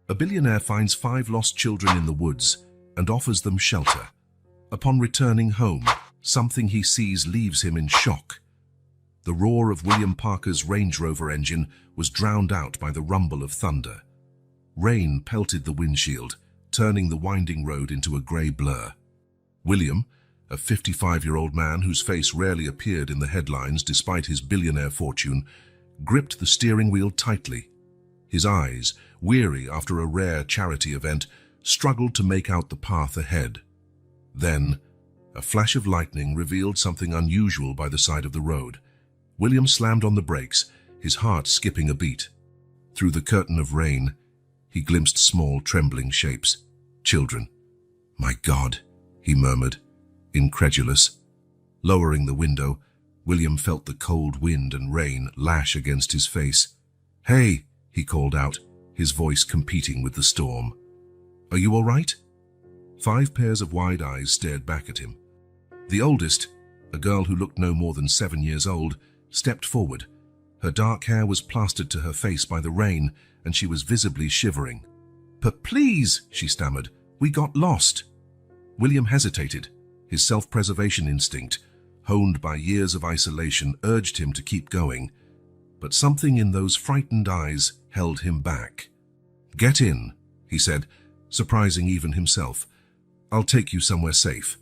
A billionaire finds 5 lost children in the woods and offers them shelter. Upon returning home, something he sees leaves him in shock. The roar of William Parker's Range Rover engine was drowned out by the rumble of thunder. Rain pelted the windshield, turning the winding road into a grey blur. William, a 55-year-old man whose face rarely appeared in the headlines despite his billionaire fortune, gripped the steering wheel tightly. His eyes, weary after a rare charity event, struggled to make out the path ahead. Then, a flash of lightning revealed something unusual by the side of the road. William slammed on the brakes, his heart skipping a beat. Through the curtain of rain, he glimpsed small, trembling shapes. Children. "My God," he murmured, incredulous. Lowering the window, William felt the cold wind and rain lash against his face. "Hey," he called out, his voice competing with the storm. "Are you all right?" 5 pairs of wide eyes stared back at him. The oldest, a girl who looked no more than 7 years old, stepped forward. Her dark hair was plastered to her face by the rain, and she was visibly shivering. "But please," she stammered, "we got lost." William hesitated. His self-preservation instinct, honed by years of isolation, urged him to keep going. But something in those frightened eyes held him back. "Get in," he said, surprising even himself. "I'll take you somewhere safe."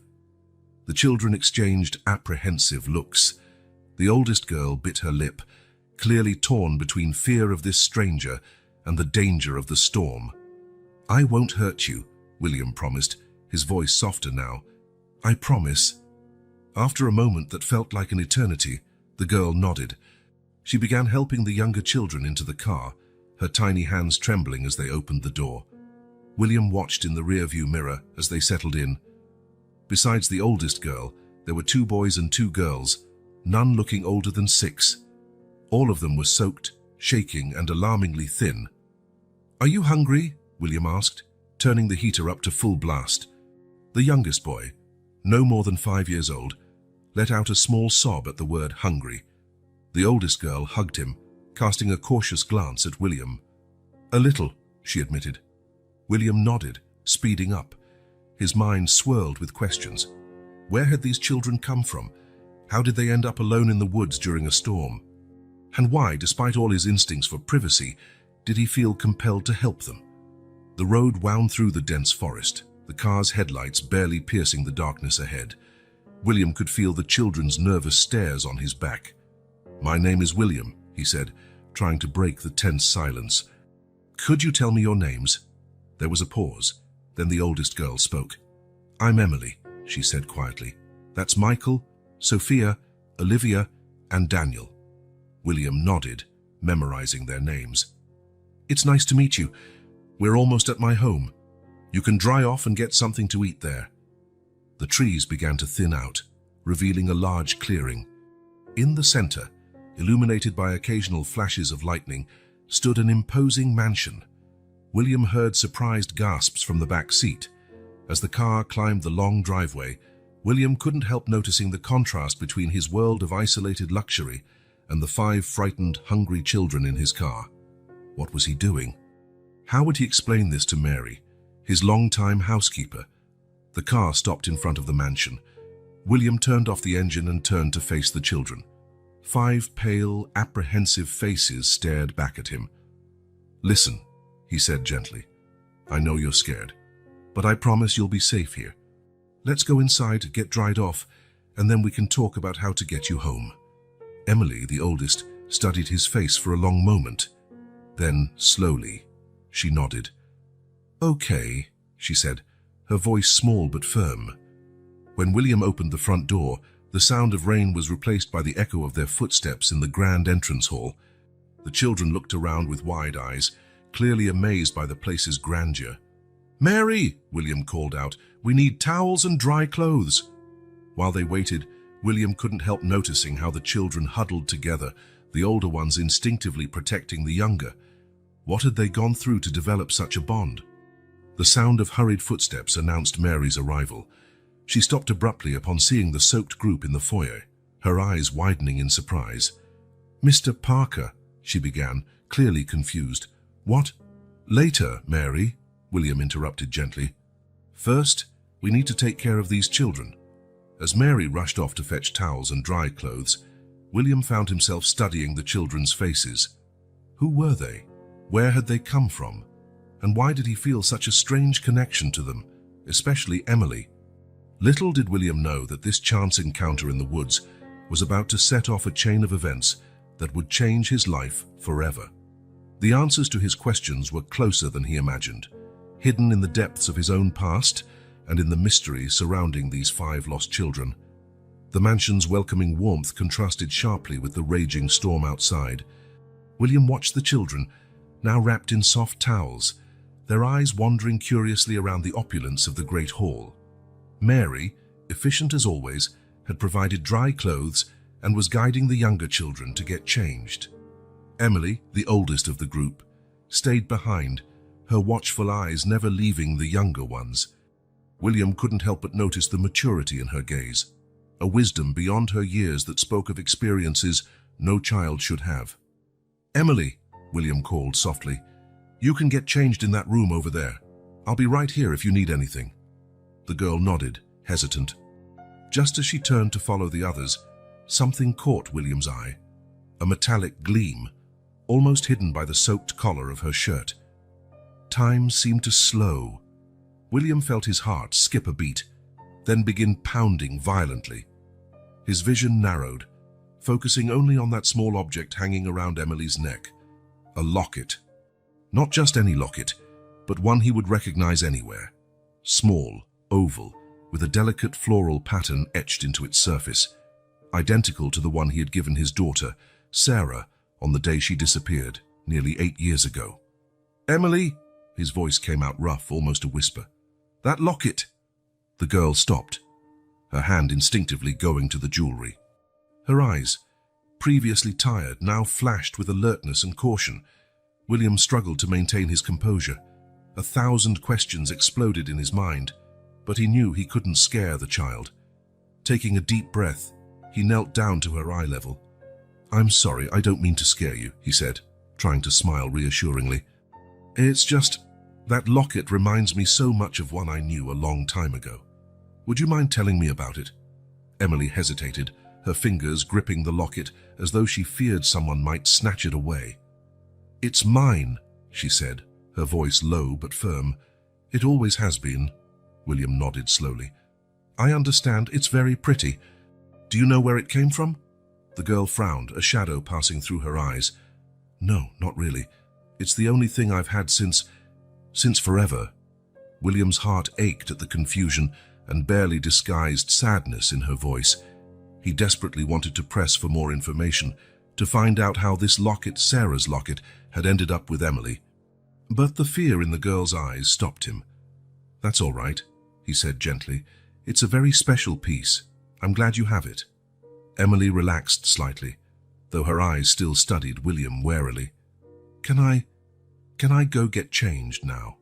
The children exchanged apprehensive looks. The oldest girl bit her lip, clearly torn between fear of this stranger and the danger of the storm. "I won't hurt you," William promised, his voice softer now. "I promise." After a moment that felt like an eternity, the girl nodded. She began helping the younger children into the car, her tiny hands trembling as they opened the door. William watched in the rearview mirror as they settled in. Besides the oldest girl, there were 2 boys and 2 girls, none looking older than 6. All of them were soaked, shaking, and alarmingly thin. "Are you hungry?" William asked, turning the heater up to full blast. The youngest boy, no more than 5 years old, let out a small sob at the word hungry. The oldest girl hugged him, casting a cautious glance at William. "A little," she admitted. William nodded, speeding up. His mind swirled with questions. Where had these children come from? How did they end up alone in the woods during a storm? And why, despite all his instincts for privacy, did he feel compelled to help them? The road wound through the dense forest, the car's headlights barely piercing the darkness ahead. William could feel the children's nervous stares on his back. "My name is William," he said, trying to break the tense silence. "Could you tell me your names?" There was a pause. Then the oldest girl spoke. "I'm Emily," she said quietly. "That's Michael, Sophia, Olivia, and Daniel." William nodded, memorizing their names. "It's nice to meet you. We're almost at my home. You can dry off and get something to eat there." The trees began to thin out, revealing a large clearing. In the center, illuminated by occasional flashes of lightning, stood an imposing mansion. William heard surprised gasps from the back seat. As the car climbed the long driveway, William couldn't help noticing the contrast between his world of isolated luxury and the 5 frightened, hungry children in his car. What was he doing? How would he explain this to Mary, his longtime housekeeper? The car stopped in front of the mansion. William turned off the engine and turned to face the children. 5 pale, apprehensive faces stared back at him. "Listen," he said gently. "I know you're scared, but I promise you'll be safe here. Let's go inside, get dried off, and then we can talk about how to get you home." Emily, the oldest, studied his face for a long moment. Then, slowly, she nodded. "Okay," she said, her voice small but firm. When William opened the front door, the sound of rain was replaced by the echo of their footsteps in the grand entrance hall. The children looked around with wide eyes, clearly amazed by the place's grandeur. "Mary," William called out, "we need towels and dry clothes." While they waited, William couldn't help noticing how the children huddled together, the older ones instinctively protecting the younger. What had they gone through to develop such a bond? The sound of hurried footsteps announced Mary's arrival. She stopped abruptly upon seeing the soaked group in the foyer, her eyes widening in surprise. "Mr. Parker," she began, clearly confused. "What?" Later, Mary, William interrupted gently. First, we need to take care of these children. As Mary rushed off to fetch towels and dry clothes, William found himself studying the children's faces. Who were they? Where had they come from? And why did he feel such a strange connection to them, especially Emily? Little did William know that this chance encounter in the woods was about to set off a chain of events that would change his life forever. The answers to his questions were closer than he imagined, hidden in the depths of his own past and in the mystery surrounding these 5 lost children. The mansion's welcoming warmth contrasted sharply with the raging storm outside. William watched the children, now wrapped in soft towels, their eyes wandering curiously around the opulence of the great hall. Mary, efficient as always, had provided dry clothes and was guiding the younger children to get changed. Emily, the oldest of the group, stayed behind, her watchful eyes never leaving the younger ones. William couldn't help but notice the maturity in her gaze, a wisdom beyond her years that spoke of experiences no child should have. "Emily," William called softly, "you can get changed in that room over there. I'll be right here if you need anything." The girl nodded, hesitant. Just as she turned to follow the others, something caught William's eye, a metallic gleam, almost hidden by the soaked collar of her shirt. Time seemed to slow. William felt his heart skip a beat, then begin pounding violently. His vision narrowed, focusing only on that small object hanging around Emily's neck, a locket. Not just any locket, but one he would recognize anywhere. Small, oval, with a delicate floral pattern etched into its surface, identical to the one he had given his daughter, Sarah, on the day she disappeared, nearly 8 years ago. "Emily," his voice came out rough, almost a whisper. "That locket." The girl stopped, her hand instinctively going to the jewelry. Her eyes, previously tired, now flashed with alertness and caution. William struggled to maintain his composure. 1,000 questions exploded in his mind, but he knew he couldn't scare the child. Taking a deep breath, he knelt down to her eye level. "I'm sorry, I don't mean to scare you," he said, trying to smile reassuringly. "It's just that locket reminds me so much of one I knew a long time ago. Would you mind telling me about it?" Emily hesitated, her fingers gripping the locket as though she feared someone might snatch it away. "It's mine," she said, her voice low but firm. "It always has been." William nodded slowly. "I understand, it's very pretty. Do you know where it came from?" The girl frowned, a shadow passing through her eyes. "No, not really. It's the only thing I've had since forever." William's heart ached at the confusion and barely disguised sadness in her voice. He desperately wanted to press for more information, to find out how this locket, Sarah's locket, had ended up with Emily. But the fear in the girl's eyes stopped him. "That's all right," he said gently. "It's a very special piece. I'm glad you have it." Emily relaxed slightly, though her eyes still studied William warily. Can I go get changed now?"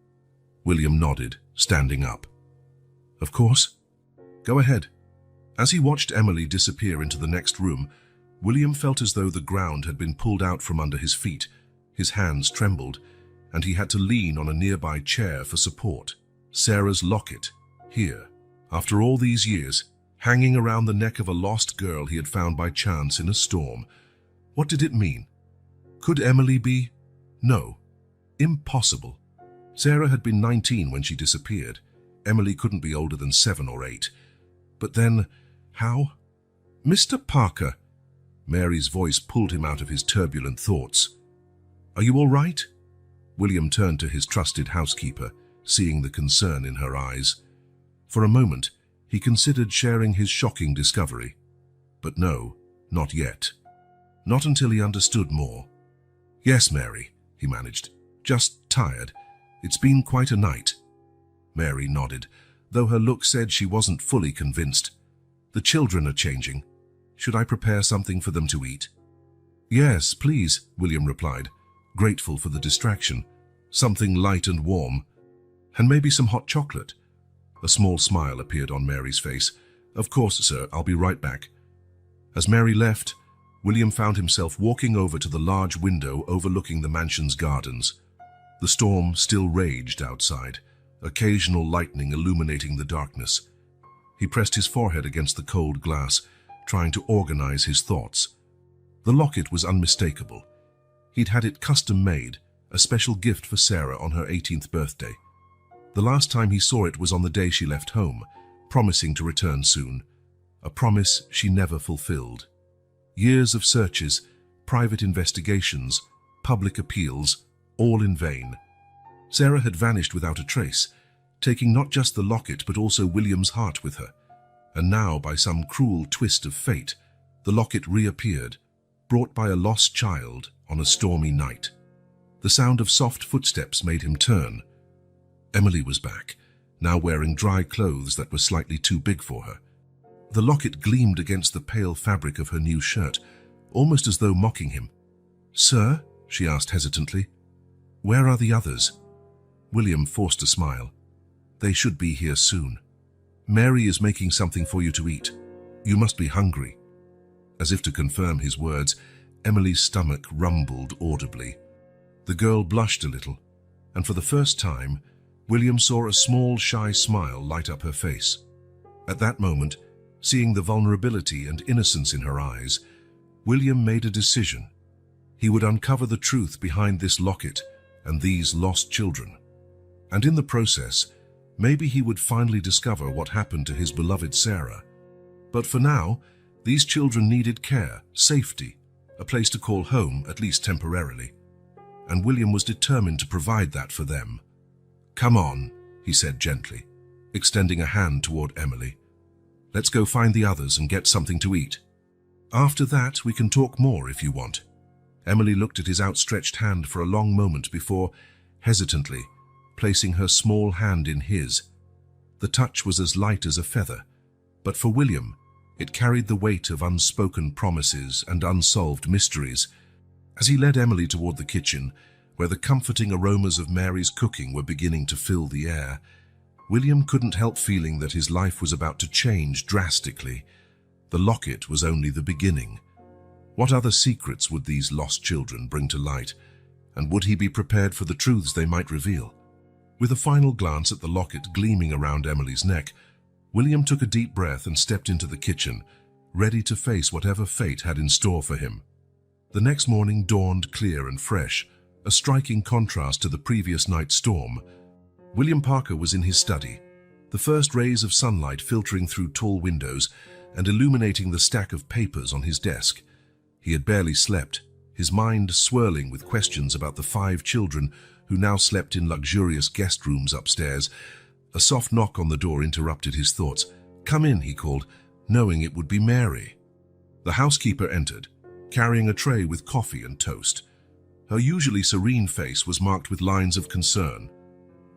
William nodded, standing up. "Of course. Go ahead." As he watched Emily disappear into the next room, William felt as though the ground had been pulled out from under his feet. His hands trembled, and he had to lean on a nearby chair for support. Sarah's locket, here, after all these years, hanging around the neck of a lost girl he had found by chance in a storm. What did it mean? Could Emily be? No. Impossible. Sarah had been 19 when she disappeared. Emily couldn't be older than 7 or 8. But then, how? "Mr. Parker," Mary's voice pulled him out of his turbulent thoughts. "Are you all right?" William turned to his trusted housekeeper, seeing the concern in her eyes. For a moment, he considered sharing his shocking discovery. But no, not yet. Not until he understood more. "Yes, Mary," he managed. "Just tired. It's been quite a night." Mary nodded, though her look said she wasn't fully convinced. "The children are changing. Should I prepare something for them to eat?" "Yes, please," William replied, grateful for the distraction. "Something light and warm. And maybe some hot chocolate." A small smile appeared on Mary's face. "Of course, sir, I'll be right back." As Mary left, William found himself walking over to the large window overlooking the mansion's gardens. The storm still raged outside, occasional lightning illuminating the darkness. He pressed his forehead against the cold glass, trying to organize his thoughts. The locket was unmistakable. He'd had it custom-made, a special gift for Sarah on her 18th birthday. The last time he saw it was on the day she left home, promising to return soon. A promise she never fulfilled. Years of searches, private investigations, public appeals, all in vain. Sarah had vanished without a trace, taking not just the locket but also William's heart with her. And now, by some cruel twist of fate, the locket reappeared, brought by a lost child on a stormy night. The sound of soft footsteps made him turn. Emily was back, now wearing dry clothes that were slightly too big for her. The locket gleamed against the pale fabric of her new shirt, almost as though mocking him. "Sir?" she asked hesitantly. "Where are the others?" William forced a smile. "They should be here soon. Mary is making something for you to eat. You must be hungry." As if to confirm his words, Emily's stomach rumbled audibly. The girl blushed a little, and for the first time, William saw a small, shy smile light up her face. At that moment, seeing the vulnerability and innocence in her eyes, William made a decision. He would uncover the truth behind this locket and these lost children. And in the process, maybe he would finally discover what happened to his beloved Sarah. But for now, these children needed care, safety, a place to call home, at least temporarily. And William was determined to provide that for them. "Come on," he said gently, extending a hand toward Emily. "Let's go find the others and get something to eat. After that, we can talk more if you want." Emily looked at his outstretched hand for a long moment before, hesitantly, placing her small hand in his. The touch was as light as a feather, but for William, it carried the weight of unspoken promises and unsolved mysteries. As he led Emily toward the kitchen, where the comforting aromas of Mary's cooking were beginning to fill the air, William couldn't help feeling that his life was about to change drastically. The locket was only the beginning. What other secrets would these lost children bring to light, and would he be prepared for the truths they might reveal? With a final glance at the locket gleaming around Emily's neck, William took a deep breath and stepped into the kitchen, ready to face whatever fate had in store for him. The next morning dawned clear and fresh, a striking contrast to the previous night's storm. William Parker was in his study, the first rays of sunlight filtering through tall windows and illuminating the stack of papers on his desk. He had barely slept, his mind swirling with questions about the 5 children who now slept in luxurious guest rooms upstairs. A soft knock on the door interrupted his thoughts. "Come in," he called, knowing it would be Mary. The housekeeper entered, carrying a tray with coffee and toast. Her usually serene face was marked with lines of concern.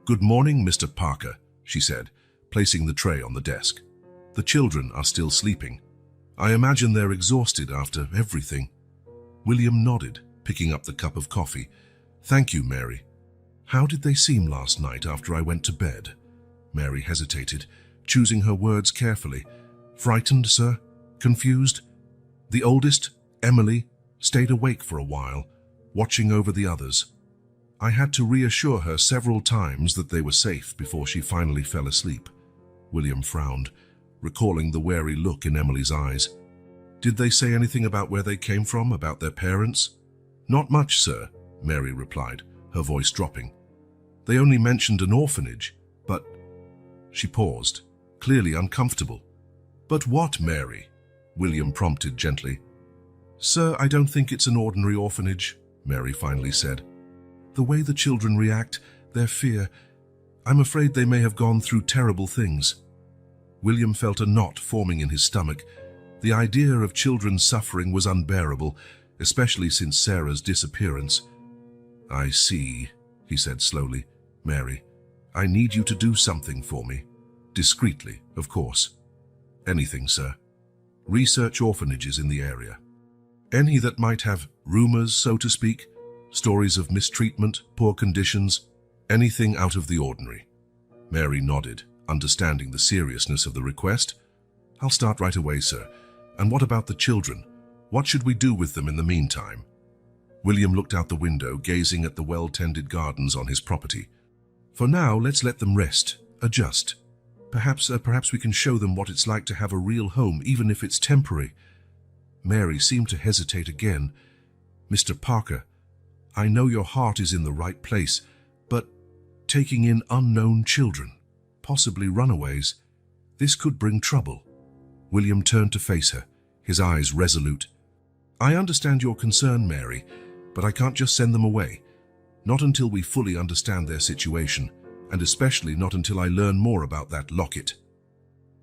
"Good morning, Mr. Parker," she said, placing the tray on the desk. "The children are still sleeping. I imagine they're exhausted after everything." William nodded, picking up the cup of coffee. "Thank you, Mary. How did they seem last night after I went to bed?" Mary hesitated, choosing her words carefully. "Frightened, sir? Confused?" The oldest, Emily, stayed awake for a while, watching over the others. I had to reassure her several times that they were safe before she finally fell asleep. William frowned, recalling the wary look in Emily's eyes. "Did they say anything about where they came from, about their parents?" "Not much, sir," Mary replied, her voice dropping. "They only mentioned an orphanage, but—" She paused, clearly uncomfortable. "But what, Mary?" William prompted gently. "Sir, I don't think it's an ordinary orphanage," Mary finally said. "The way the children react, their fear, I'm afraid they may have gone through terrible things." William felt a knot forming in his stomach. The idea of children suffering was unbearable, especially since Sarah's disappearance. "I see," he said slowly. "Mary, I need you to do something for me. Discreetly, of course." "Anything, sir." "Research orphanages in the area. Any that might have rumors, so to speak, stories of mistreatment, poor conditions, anything out of the ordinary." Mary nodded, understanding the seriousness of the request. "I'll start right away, sir. And what about the children? What should we do with them in the meantime?" William looked out the window, gazing at the well-tended gardens on his property. For now, let's let them rest, adjust. Perhaps we can show them what it's like to have a real home, even if it's temporary. Mary seemed to hesitate again. Mr. Parker, I know your heart is in the right place, but taking in unknown children, possibly runaways, this could bring trouble. William turned to face her, his eyes resolute. I understand your concern, Mary, but I can't just send them away. Not until we fully understand their situation, and especially not until I learn more about that locket.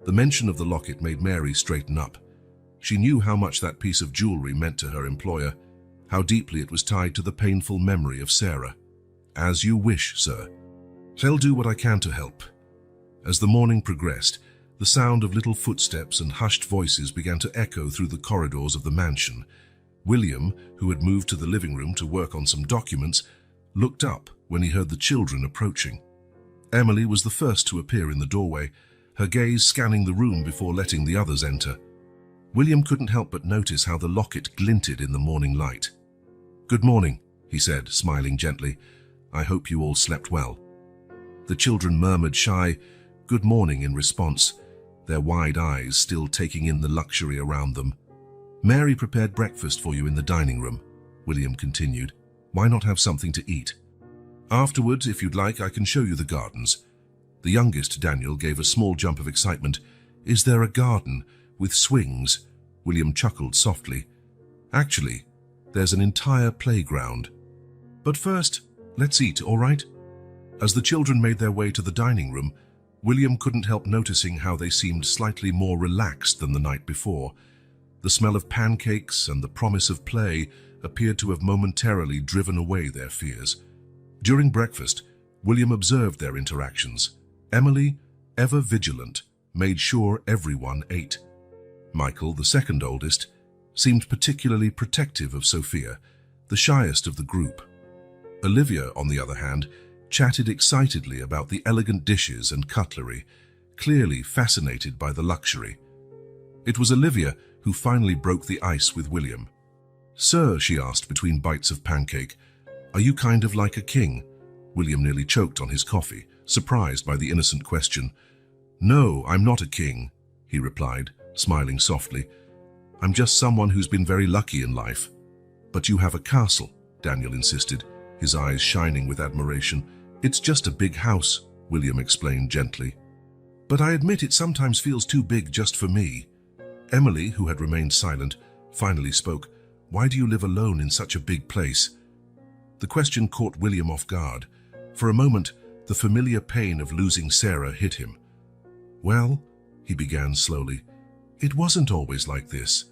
The mention of the locket made Mary straighten up. She knew how much that piece of jewelry meant to her employer, how deeply it was tied to the painful memory of Sarah. As you wish, sir. I'll do what I can to help. As the morning progressed, the sound of little footsteps and hushed voices began to echo through the corridors of the mansion. William, who had moved to the living room to work on some documents, looked up when he heard the children approaching. Emily was the first to appear in the doorway, her gaze scanning the room before letting the others enter. William couldn't help but notice how the locket glinted in the morning light. Good morning, he said, smiling gently. I hope you all slept well. The children murmured shy, good morning in response, their wide eyes still taking in the luxury around them. Mary prepared breakfast for you in the dining room, William continued. Why not have something to eat? Afterwards, if you'd like, I can show you the gardens. The youngest, Daniel, gave a small jump of excitement. Is there a garden with swings? William chuckled softly. Actually, there's an entire playground. But first, let's eat, all right? As the children made their way to the dining room, William couldn't help noticing how they seemed slightly more relaxed than the night before. The smell of pancakes and the promise of play appeared to have momentarily driven away their fears. During breakfast, William observed their interactions. Emily, ever vigilant, made sure everyone ate. Michael, the second oldest, seemed particularly protective of Sophia, the shyest of the group. Olivia, on the other hand, chatted excitedly about the elegant dishes and cutlery, clearly fascinated by the luxury. It was Olivia who finally broke the ice with William. Sir, she asked between bites of pancake, are you kind of like a king? William nearly choked on his coffee, surprised by the innocent question. No, I'm not a king, he replied, smiling softly. I'm just someone who's been very lucky in life. But you have a castle, Daniel insisted, his eyes shining with admiration. It's just a big house, William explained gently. But I admit it sometimes feels too big just for me. Emily, who had remained silent, finally spoke. Why do you live alone in such a big place? The question caught William off guard. For a moment, the familiar pain of losing Sarah hit him. Well, he began slowly, it wasn't always like this.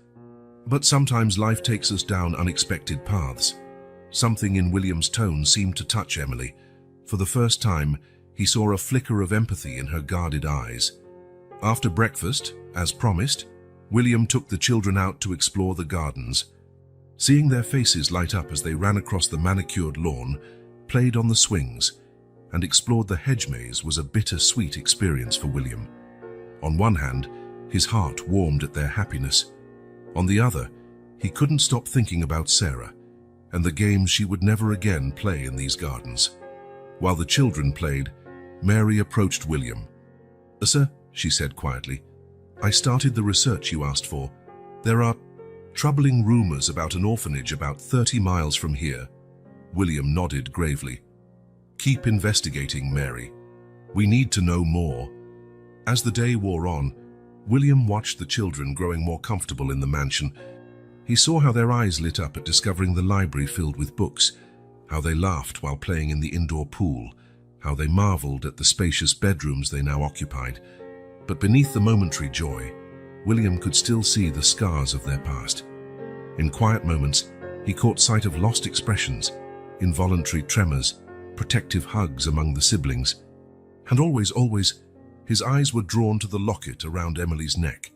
But sometimes life takes us down unexpected paths. Something in William's tone seemed to touch Emily. For the first time, he saw a flicker of empathy in her guarded eyes. After breakfast, as promised, William took the children out to explore the gardens. Seeing their faces light up as they ran across the manicured lawn, played on the swings, and explored the hedge maze was a bittersweet experience for William. On one hand, his heart warmed at their happiness. On the other, he couldn't stop thinking about Sarah and the games she would never again play in these gardens. While the children played, Mary approached William. Sir, she said quietly, I started the research you asked for. There are troubling rumors about an orphanage about 30 miles from here. William nodded gravely. Keep investigating, Mary. We need to know more. As the day wore on, William watched the children growing more comfortable in the mansion. He saw how their eyes lit up at discovering the library filled with books, how they laughed while playing in the indoor pool, how they marveled at the spacious bedrooms they now occupied. But beneath the momentary joy, William could still see the scars of their past. In quiet moments, he caught sight of lost expressions, involuntary tremors, protective hugs among the siblings. And always, his eyes were drawn to the locket around Emily's neck.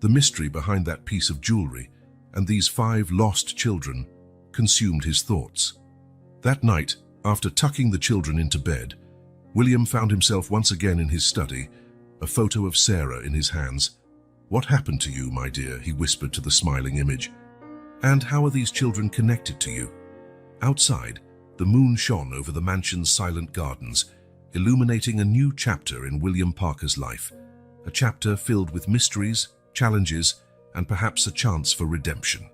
The mystery behind that piece of jewelry and these 5 lost children consumed his thoughts. That night, after tucking the children into bed, William found himself once again in his study, a photo of Sarah in his hands. What happened to you, my dear? He whispered to the smiling image. And how are these children connected to you? Outside, the moon shone over the mansion's silent gardens, illuminating a new chapter in William Parker's life, a chapter filled with mysteries, challenges, and perhaps a chance for redemption.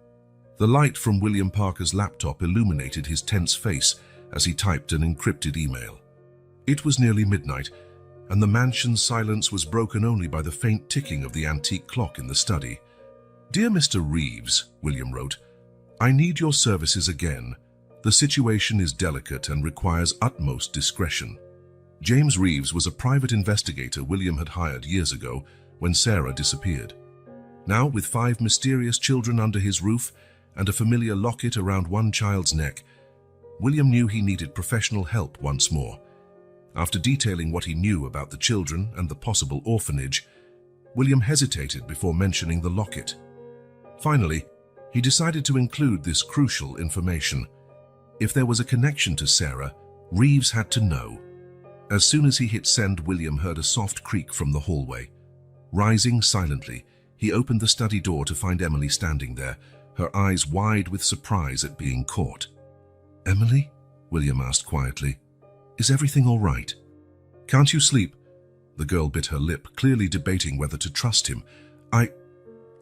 The light from William Parker's laptop illuminated his tense face as he typed an encrypted email. It was nearly midnight, and the mansion's silence was broken only by the faint ticking of the antique clock in the study. "Dear Mr. Reeves," William wrote, "I need your services again. The situation is delicate and requires utmost discretion." James Reeves was a private investigator William had hired years ago when Sarah disappeared. Now, with 5 mysterious children under his roof and a familiar locket around one child's neck, William knew he needed professional help once more. After detailing what he knew about the children and the possible orphanage, William hesitated before mentioning the locket. Finally, he decided to include this crucial information. If there was a connection to Sarah, Reeves had to know. As soon as he hit send, William heard a soft creak from the hallway. Rising silently, he opened the study door to find Emily standing there, her eyes wide with surprise at being caught. "Emily?" William asked quietly. "Is everything all right?" "Can't you sleep?" The girl bit her lip, clearly debating whether to trust him. I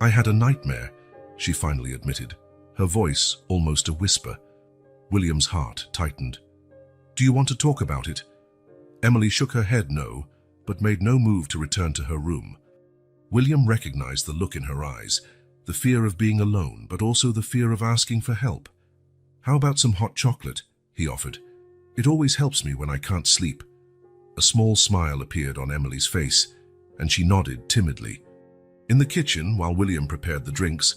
had a nightmare," she finally admitted, her voice almost a whisper. William's heart tightened. "Do you want to talk about it?" Emily shook her head no, but made no move to return to her room. William recognized the look in her eyes, the fear of being alone, but also the fear of asking for help. "How about some hot chocolate?" he offered. "It always helps me when I can't sleep." A small smile appeared on Emily's face, and she nodded timidly. In the kitchen, while William prepared the drinks,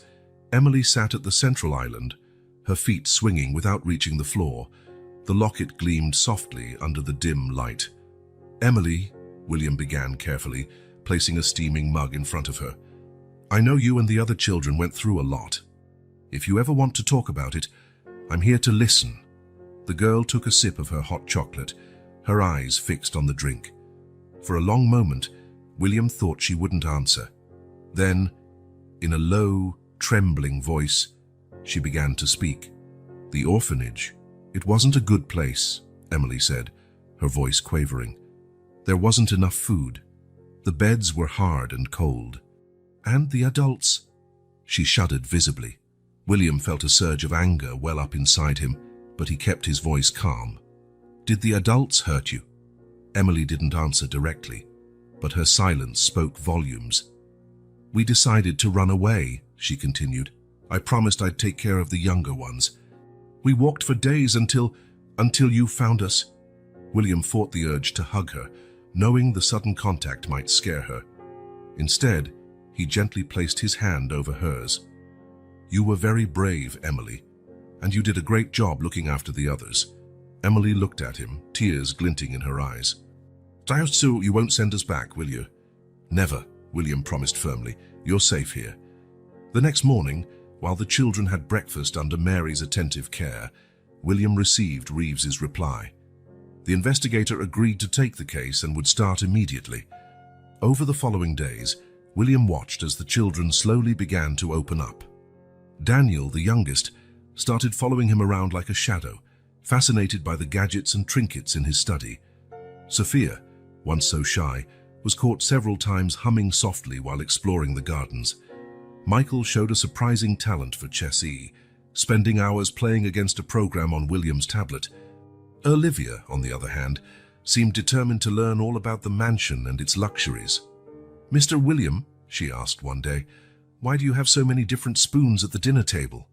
Emily sat at the central island, her feet swinging without reaching the floor. The locket gleamed softly under the dim light. "Emily," William began carefully, placing a steaming mug in front of her, "I know you and the other children went through a lot. If you ever want to talk about it, I'm here to listen." The girl took a sip of her hot chocolate, her eyes fixed on the drink. For a long moment, William thought she wouldn't answer. Then, in a low, trembling voice, she began to speak. "The orphanage. It wasn't a good place," Emily said, her voice quavering. "There wasn't enough food. The beds were hard and cold. And the adults." She shuddered visibly. William felt a surge of anger well up inside him, but he kept his voice calm. "Did the adults hurt you?" Emily didn't answer directly, but her silence spoke volumes. "We decided to run away," she continued. "I promised I'd take care of the younger ones. We walked for days until you found us." William fought the urge to hug her, knowing the sudden contact might scare her. Instead, he gently placed his hand over hers. "You were very brave, Emily, and you did a great job looking after the others." Emily looked at him, tears glinting in her eyes. "So you won't send us back, will you?" "Never," William promised firmly. "You're safe here." The next morning, while the children had breakfast under Mary's attentive care, William received Reeves's reply. The investigator agreed to take the case and would start immediately. Over the following days, William watched as the children slowly began to open up. Daniel, the youngest, started following him around like a shadow, fascinated by the gadgets and trinkets in his study. Sophia, once so shy, was caught several times humming softly while exploring the gardens. Michael showed a surprising talent for chess, spending hours playing against a program on William's tablet. Olivia, on the other hand, seemed determined to learn all about the mansion and its luxuries. "Mr. William," she asked one day, "why do you have so many different spoons at the dinner table?"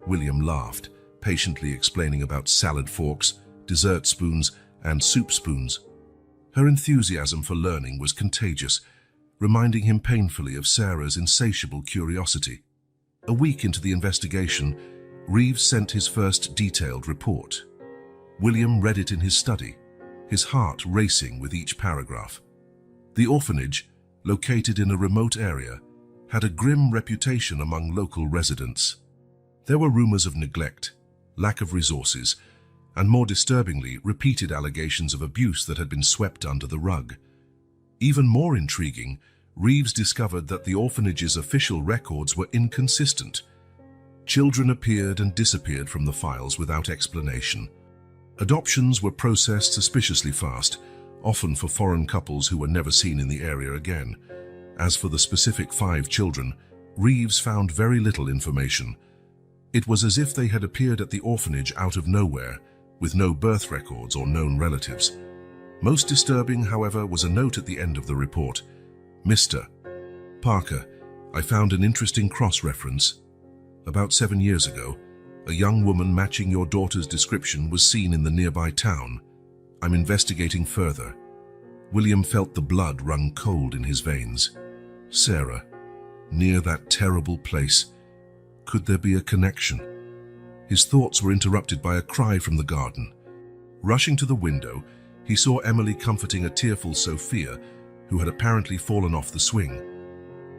William laughed, patiently explaining about salad forks, dessert spoons, and soup spoons. Her enthusiasm for learning was contagious, reminding him painfully of Sarah's insatiable curiosity. A week into the investigation, Reeves sent his first detailed report. William read it in his study, his heart racing with each paragraph. The orphanage, located in a remote area, had a grim reputation among local residents. There were rumors of neglect, lack of resources, and more disturbingly, repeated allegations of abuse that had been swept under the rug. Even more intriguing, Reeves discovered that the orphanage's official records were inconsistent. Children appeared and disappeared from the files without explanation. Adoptions were processed suspiciously fast, often for foreign couples who were never seen in the area again. As for the specific 5 children, Reeves found very little information. It was as if they had appeared at the orphanage out of nowhere, with no birth records or known relatives. Most disturbing, however, was a note at the end of the report. Mr. Parker, I found an interesting cross-reference. About 7 years ago, a young woman matching your daughter's description was seen in the nearby town. I'm investigating further. William felt the blood run cold in his veins. Sarah, near that terrible place. Could there be a connection? His thoughts were interrupted by a cry from the garden. Rushing to the window, he saw Emily comforting a tearful Sophia, who had apparently fallen off the swing.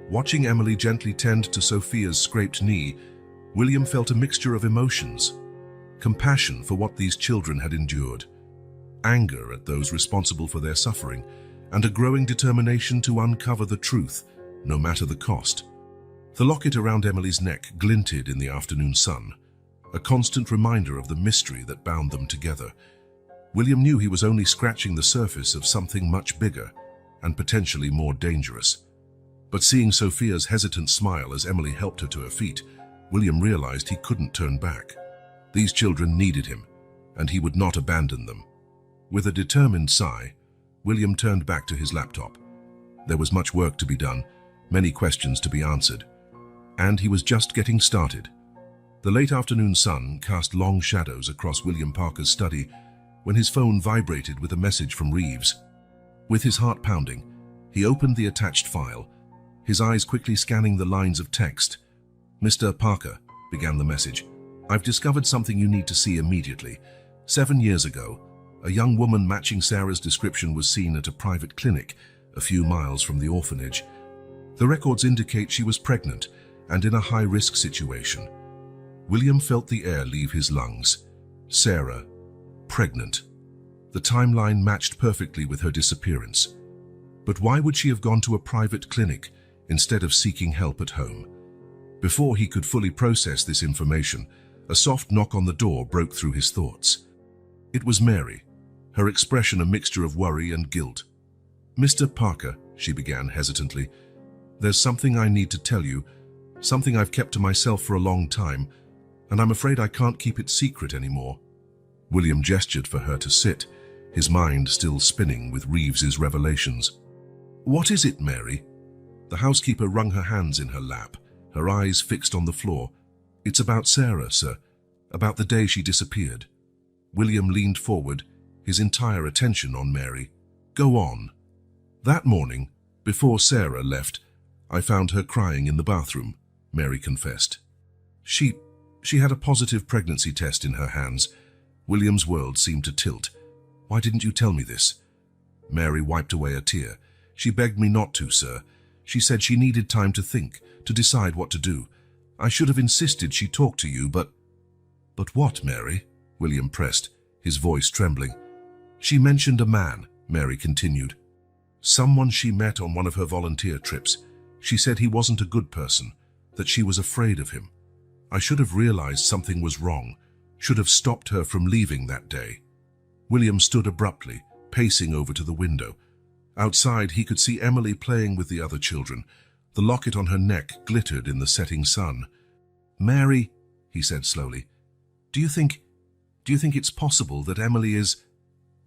Watching Emily gently tend to Sophia's scraped knee, William felt a mixture of emotions: compassion for what these children had endured, anger at those responsible for their suffering, and a growing determination to uncover the truth, no matter the cost. The locket around Emily's neck glinted in the afternoon sun, a constant reminder of the mystery that bound them together. William knew he was only scratching the surface of something much bigger and potentially more dangerous. But seeing Sophia's hesitant smile as Emily helped her to her feet, William realized he couldn't turn back. These children needed him, and he would not abandon them. With a determined sigh, William turned back to his laptop. There was much work to be done, many questions to be answered, and he was just getting started. The late afternoon sun cast long shadows across William Parker's study when his phone vibrated with a message from Reeves. With his heart pounding, he opened the attached file, his eyes quickly scanning the lines of text. "Mr. Parker," began the message, "I've discovered something you need to see immediately. 7 years ago, a young woman matching Sarah's description was seen at a private clinic a few miles from the orphanage. The records indicate she was pregnant and in a high-risk situation." William felt the air leave his lungs. Sarah, pregnant. The timeline matched perfectly with her disappearance. But why would she have gone to a private clinic instead of seeking help at home? Before he could fully process this information, a soft knock on the door broke through his thoughts. It was Mary, her expression a mixture of worry and guilt. "Mr. Parker," she began hesitantly, "there's something I need to tell you, something I've kept to myself for a long time, and I'm afraid I can't keep it secret anymore." William gestured for her to sit, his mind still spinning with Reeves's revelations. "What is it, Mary?" The housekeeper wrung her hands in her lap, her eyes fixed on the floor. "It's about Sarah, sir, about the day she disappeared." William leaned forward, his entire attention on Mary. "Go on." "That morning, before Sarah left, I found her crying in the bathroom," Mary confessed. She had a positive pregnancy test in her hands." William's world seemed to tilt. "Why didn't you tell me this?" Mary wiped away a tear. "She begged me not to, sir. She said she needed time to think, to decide what to do. I should have insisted she talk to you, but—" "But what, Mary?" William pressed, his voice trembling. "She mentioned a man," Mary continued. "Someone she met on one of her volunteer trips. She said he wasn't a good person, that she was afraid of him. I should have realized something was wrong, should have stopped her from leaving that day." William stood abruptly, pacing over to the window. Outside, he could see Emily playing with the other children. The locket on her neck glittered in the setting sun. "Mary," he said slowly, do you think it's possible that Emily is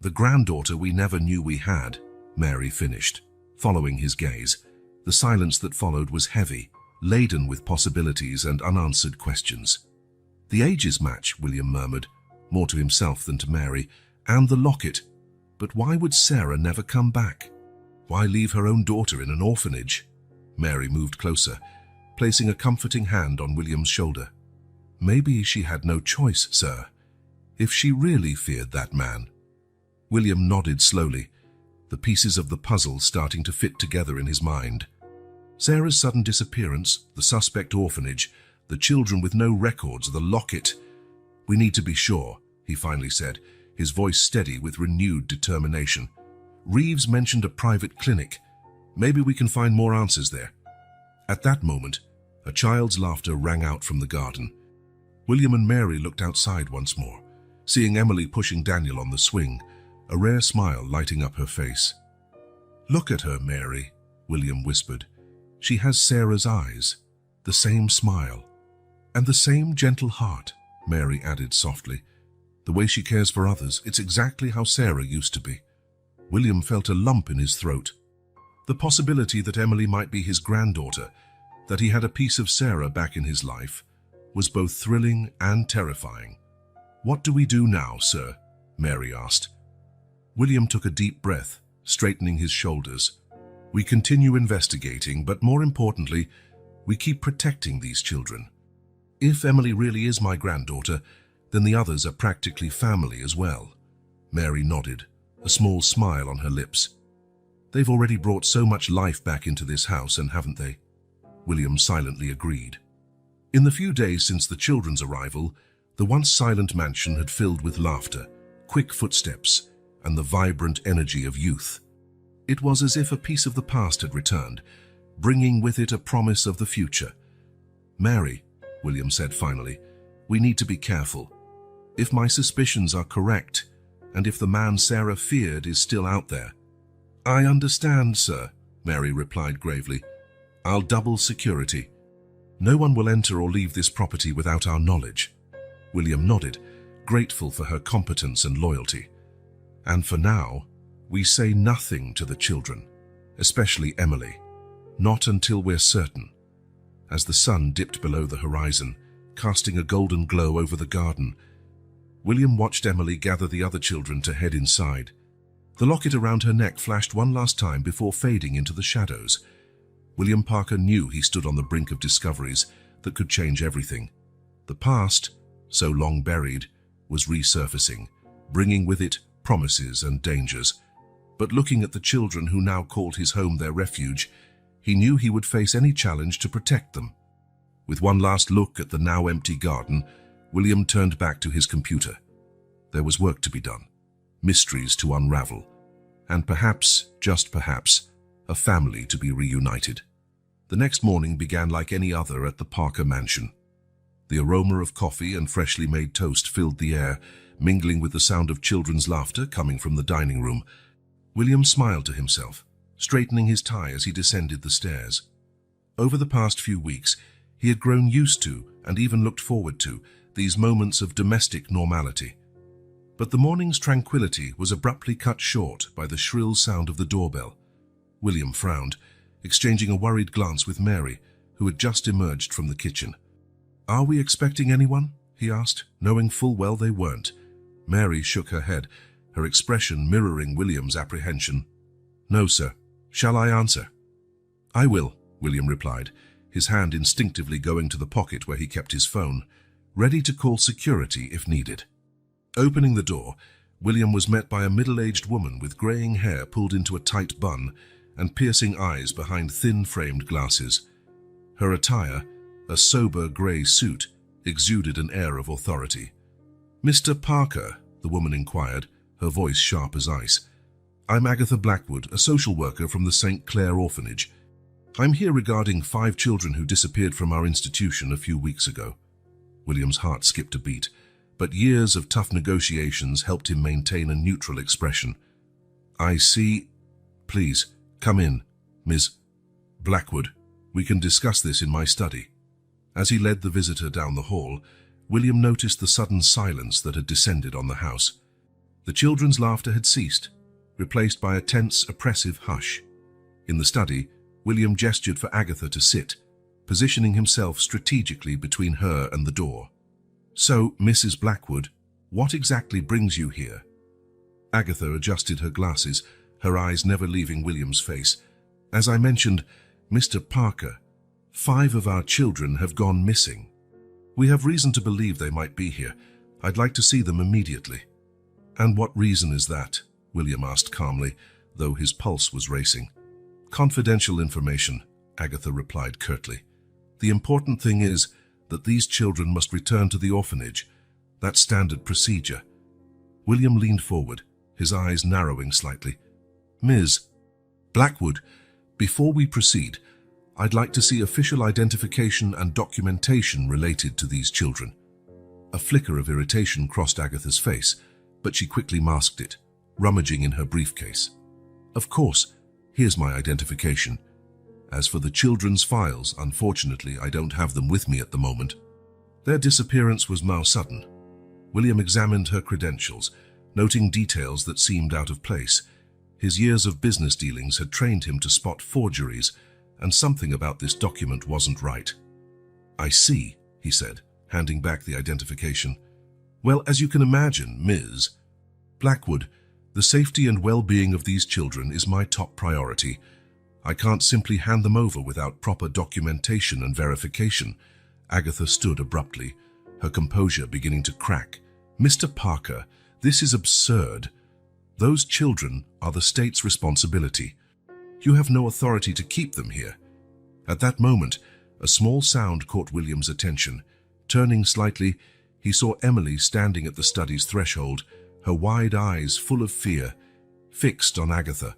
the granddaughter we never knew we had?" Mary finished, following his gaze. The silence that followed was heavy, laden with possibilities and unanswered questions. "The ages match," William murmured, more to himself than to Mary, "and the locket. But why would Sarah never come back? Why leave her own daughter in an orphanage?" Mary moved closer, placing a comforting hand on William's shoulder. "Maybe she had no choice, sir. If she really feared that man." William nodded slowly, the pieces of the puzzle starting to fit together in his mind. Sarah's sudden disappearance, the suspect orphanage, the children with no records, the locket. "We need to be sure," he finally said, his voice steady with renewed determination. "Reeves mentioned a private clinic. Maybe we can find more answers there." At that moment, a child's laughter rang out from the garden. William and Mary looked outside once more, seeing Emily pushing Daniel on the swing, a rare smile lighting up her face. "Look at her, Mary," William whispered. "She has Sarah's eyes, the same smile, and the same gentle heart," Mary added softly. "The way she cares for others, it's exactly how Sarah used to be." William felt a lump in his throat. The possibility that Emily might be his granddaughter, that he had a piece of Sarah back in his life, was both thrilling and terrifying. "What do we do now, sir?" Mary asked. William took a deep breath, straightening his shoulders. "We continue investigating, but more importantly, we keep protecting these children. If Emily really is my granddaughter, then the others are practically family as well." Mary nodded, a small smile on her lips. "They've already brought so much life back into this house, and haven't they?" William silently agreed. In the few days since the children's arrival, the once silent mansion had filled with laughter, quick footsteps, and the vibrant energy of youth. It was as if a piece of the past had returned, bringing with it a promise of the future. "Mary," William said finally, "we need to be careful. If my suspicions are correct, and if the man Sarah feared is still out there—" "I understand, sir," Mary replied gravely. "I'll double security. No one will enter or leave this property without our knowledge." William nodded, grateful for her competence and loyalty. "And for now, we say nothing to the children, especially Emily. Not until we're certain." As the sun dipped below the horizon, casting a golden glow over the garden, William watched Emily gather the other children to head inside. The locket around her neck flashed one last time before fading into the shadows. William Parker knew he stood on the brink of discoveries that could change everything. The past, so long buried, was resurfacing, bringing with it promises and dangers. But looking at the children who now called his home their refuge, he knew he would face any challenge to protect them. With one last look at the now empty garden, William turned back to his computer. There was work to be done, mysteries to unravel, and perhaps, just perhaps, a family to be reunited. The next morning began like any other at the Parker mansion. The aroma of coffee and freshly made toast filled the air, mingling with the sound of children's laughter coming from the dining room. William smiled to himself, straightening his tie as he descended the stairs. Over the past few weeks, he had grown used to, and even looked forward to, these moments of domestic normality. But the morning's tranquility was abruptly cut short by the shrill sound of the doorbell. William frowned, exchanging a worried glance with Mary, who had just emerged from the kitchen. "Are we expecting anyone?" he asked, knowing full well they weren't. Mary shook her head, her expression mirroring William's apprehension. "No, sir. Shall I answer?" "I will," William replied, his hand instinctively going to the pocket where he kept his phone, ready to call security if needed. Opening the door, William was met by a middle-aged woman with graying hair pulled into a tight bun and piercing eyes behind thin-framed glasses. Her attire, a sober grey suit, exuded an air of authority. "Mr. Parker," the woman inquired, her voice sharp as ice. "I'm Agatha Blackwood, a social worker from the St. Clair Orphanage. I'm here regarding 5 children who disappeared from our institution a few weeks ago." William's heart skipped a beat, but years of tough negotiations helped him maintain a neutral expression. "I see. Please, come in, Ms. Blackwood. We can discuss this in my study." As he led the visitor down the hall, William noticed the sudden silence that had descended on the house. The children's laughter had ceased, replaced by a tense, oppressive hush. In the study, William gestured for Agatha to sit, positioning himself strategically between her and the door. "So, Mrs. Blackwood, what exactly brings you here?" Agatha adjusted her glasses, her eyes never leaving William's face. "As I mentioned, Mr. Parker, 5 of our children have gone missing. We have reason to believe they might be here. I'd like to see them immediately." "And what reason is that?" William asked calmly, though his pulse was racing. "Confidential information," Agatha replied curtly. "The important thing is that these children must return to the orphanage. That's standard procedure." William leaned forward, his eyes narrowing slightly. "Ms. Blackwood, before we proceed, I'd like to see official identification and documentation related to these children." A flicker of irritation crossed Agatha's face, but she quickly masked it, rummaging in her briefcase. "Of course, here's my identification. As for the children's files, unfortunately, I don't have them with me at the moment." Their disappearance was sudden. William examined her credentials, noting details that seemed out of place. His years of business dealings had trained him to spot forgeries, and something about this document wasn't right. "I see," he said, handing back the identification. "Well, as you can imagine, Ms. Blackwood, the safety and well-being of these children is my top priority. I can't simply hand them over without proper documentation and verification." Agatha stood abruptly, her composure beginning to crack. "Mr. Parker, this is absurd. Those children are the state's responsibility. You have no authority to keep them here." At that moment, a small sound caught William's attention. Turning slightly, he saw Emily standing at the study's threshold, her wide eyes full of fear, fixed on Agatha.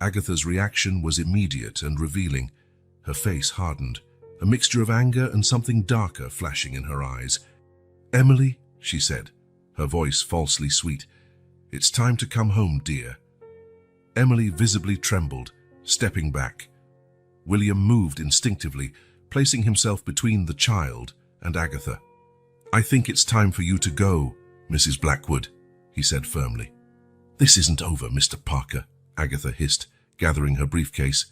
Agatha's reaction was immediate and revealing. Her face hardened, a mixture of anger and something darker flashing in her eyes. "Emily," she said, her voice falsely sweet, "it's time to come home, dear." Emily visibly trembled, stepping back. William moved instinctively, placing himself between the child and Agatha. "I think it's time for you to go, Mrs. Blackwood," he said firmly. "This isn't over, Mr. Parker," Agatha hissed, gathering her briefcase.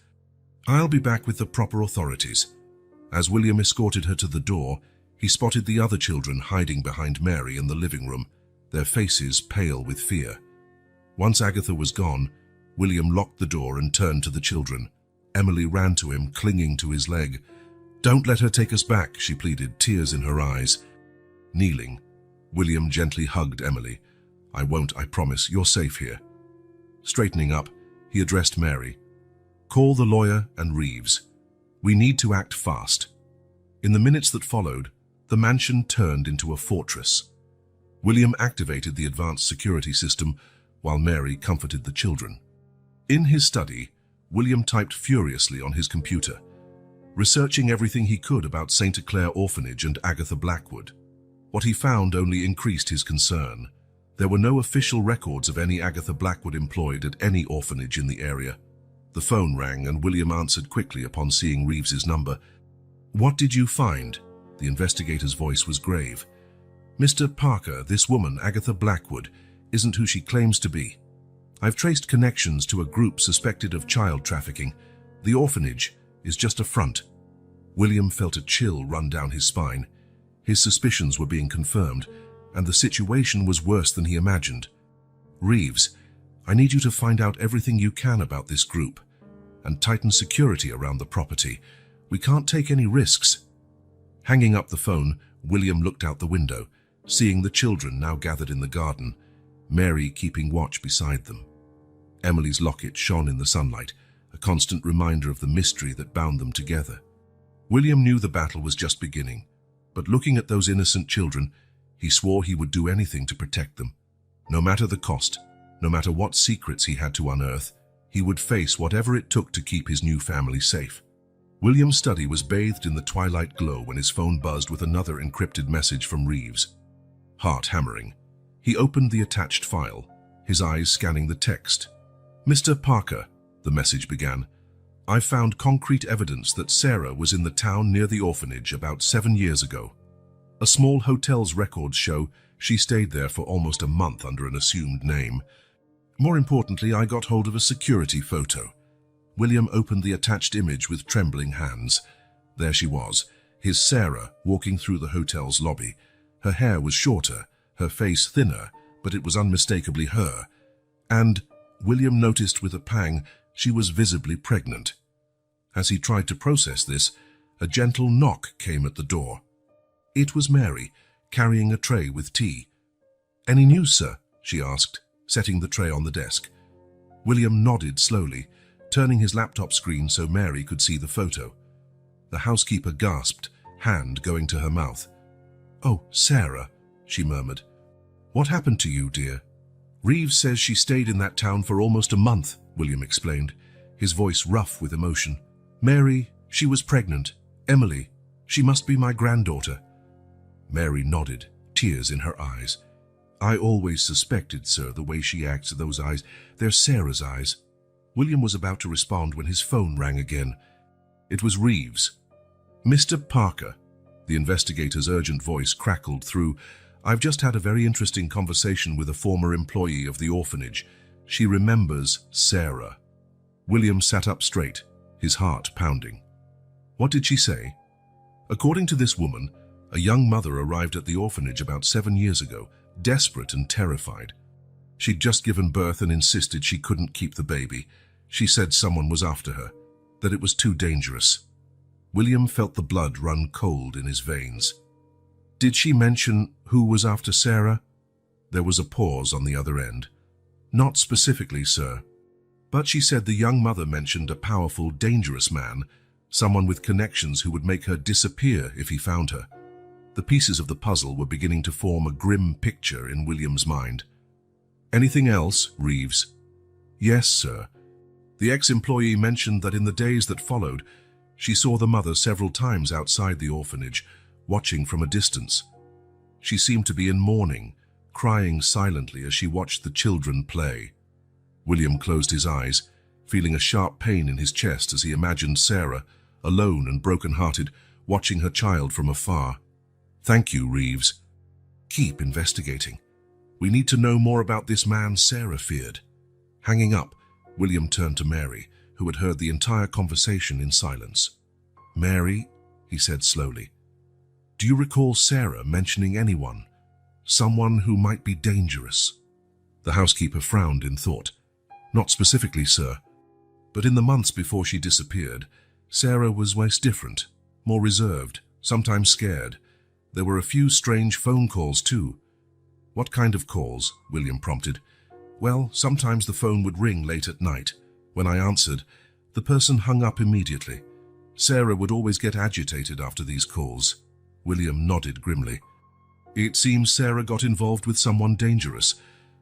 "I'll be back with the proper authorities." As William escorted her to the door, he spotted the other children hiding behind Mary in the living room, their faces pale with fear. Once Agatha was gone, William locked the door and turned to the children. Emily ran to him, clinging to his leg. "Don't let her take us back," she pleaded, tears in her eyes. Kneeling, William gently hugged Emily. "I won't, I promise. You're safe here." Straightening up, he addressed Mary. "Call the lawyer and Reeves. We need to act fast." In the minutes that followed, the mansion turned into a fortress. William activated the advanced security system while Mary comforted the children. In his study, William typed furiously on his computer, researching everything he could about St. Clair Orphanage and Agatha Blackwood. What he found only increased his concern. There were no official records of any Agatha Blackwood employed at any orphanage in the area. The phone rang and William answered quickly upon seeing Reeves's number. "What did you find?" The investigator's voice was grave. "Mr. Parker, this woman, Agatha Blackwood, isn't who she claims to be. I've traced connections to a group suspected of child trafficking. The orphanage is just a front." William felt a chill run down his spine. His suspicions were being confirmed, and the situation was worse than he imagined. "Reeves, I need you to find out everything you can about this group, and tighten security around the property. We can't take any risks." Hanging up the phone, William looked out the window, seeing the children now gathered in the garden, Mary keeping watch beside them. Emily's locket shone in the sunlight, a constant reminder of the mystery that bound them together. William knew the battle was just beginning, but looking at those innocent children, he swore he would do anything to protect them. No matter the cost, no matter what secrets he had to unearth, he would face whatever it took to keep his new family safe. William's study was bathed in the twilight glow when his phone buzzed with another encrypted message from Reeves. Heart hammering, he opened the attached file, his eyes scanning the text. "Mr. Parker," the message began, "I've found concrete evidence that Sarah was in the town near the orphanage about 7 years ago. A small hotel's records show she stayed there for almost a month under an assumed name. More importantly, I got hold of a security photo." William opened the attached image with trembling hands. There she was, his Sarah, walking through the hotel's lobby. Her hair was shorter, her face thinner, but it was unmistakably her. And, William noticed with a pang, she was visibly pregnant. As he tried to process this, a gentle knock came at the door. It was Mary, carrying a tray with tea. "Any news, sir?" she asked, setting the tray on the desk. William nodded slowly, turning his laptop screen so Mary could see the photo. The housekeeper gasped, hand going to her mouth. "Oh, Sarah," she murmured. "What happened to you, dear?" "Reeves says she stayed in that town for almost a month," William explained, his voice rough with emotion. "Mary, she was pregnant. Emily, she must be my granddaughter." Mary nodded, tears in her eyes. "I always suspected, sir, the way she acts, those eyes. They're Sarah's eyes." William was about to respond when his phone rang again. It was Reeves. "Mr. Parker," the investigator's urgent voice crackled through, "I've just had a very interesting conversation with a former employee of the orphanage. She remembers Sarah." William sat up straight, his heart pounding. "What did she say?" "According to this woman, a young mother arrived at the orphanage about 7 years ago, desperate and terrified. She'd just given birth and insisted she couldn't keep the baby. She said someone was after her, that it was too dangerous." William felt the blood run cold in his veins. "Did she mention who was after Sarah?" There was a pause on the other end. "Not specifically, sir. But she said the young mother mentioned a powerful, dangerous man, someone with connections who would make her disappear if he found her." The pieces of the puzzle were beginning to form a grim picture in William's mind. "Anything else, Reeves?" "Yes, sir. The ex-employee mentioned that in the days that followed, she saw the mother several times outside the orphanage, watching from a distance. She seemed to be in mourning, crying silently as she watched the children play." William closed his eyes, feeling a sharp pain in his chest as he imagined Sarah, alone and broken-hearted, watching her child from afar. "Thank you, Reeves. Keep investigating. We need to know more about this man Sarah feared." Hanging up, William turned to Mary, who had heard the entire conversation in silence. "Mary," he said slowly, "do you recall Sarah mentioning anyone? Someone who might be dangerous?" The housekeeper frowned in thought. "Not specifically, sir. But in the months before she disappeared, Sarah was less different, more reserved, sometimes scared. There were a few strange phone calls too." "What kind of calls?" William prompted. "Well, sometimes the phone would ring late at night. When I answered, the person hung up immediately. Sarah would always get agitated after these calls." William nodded grimly. "It seems Sarah got involved with someone dangerous,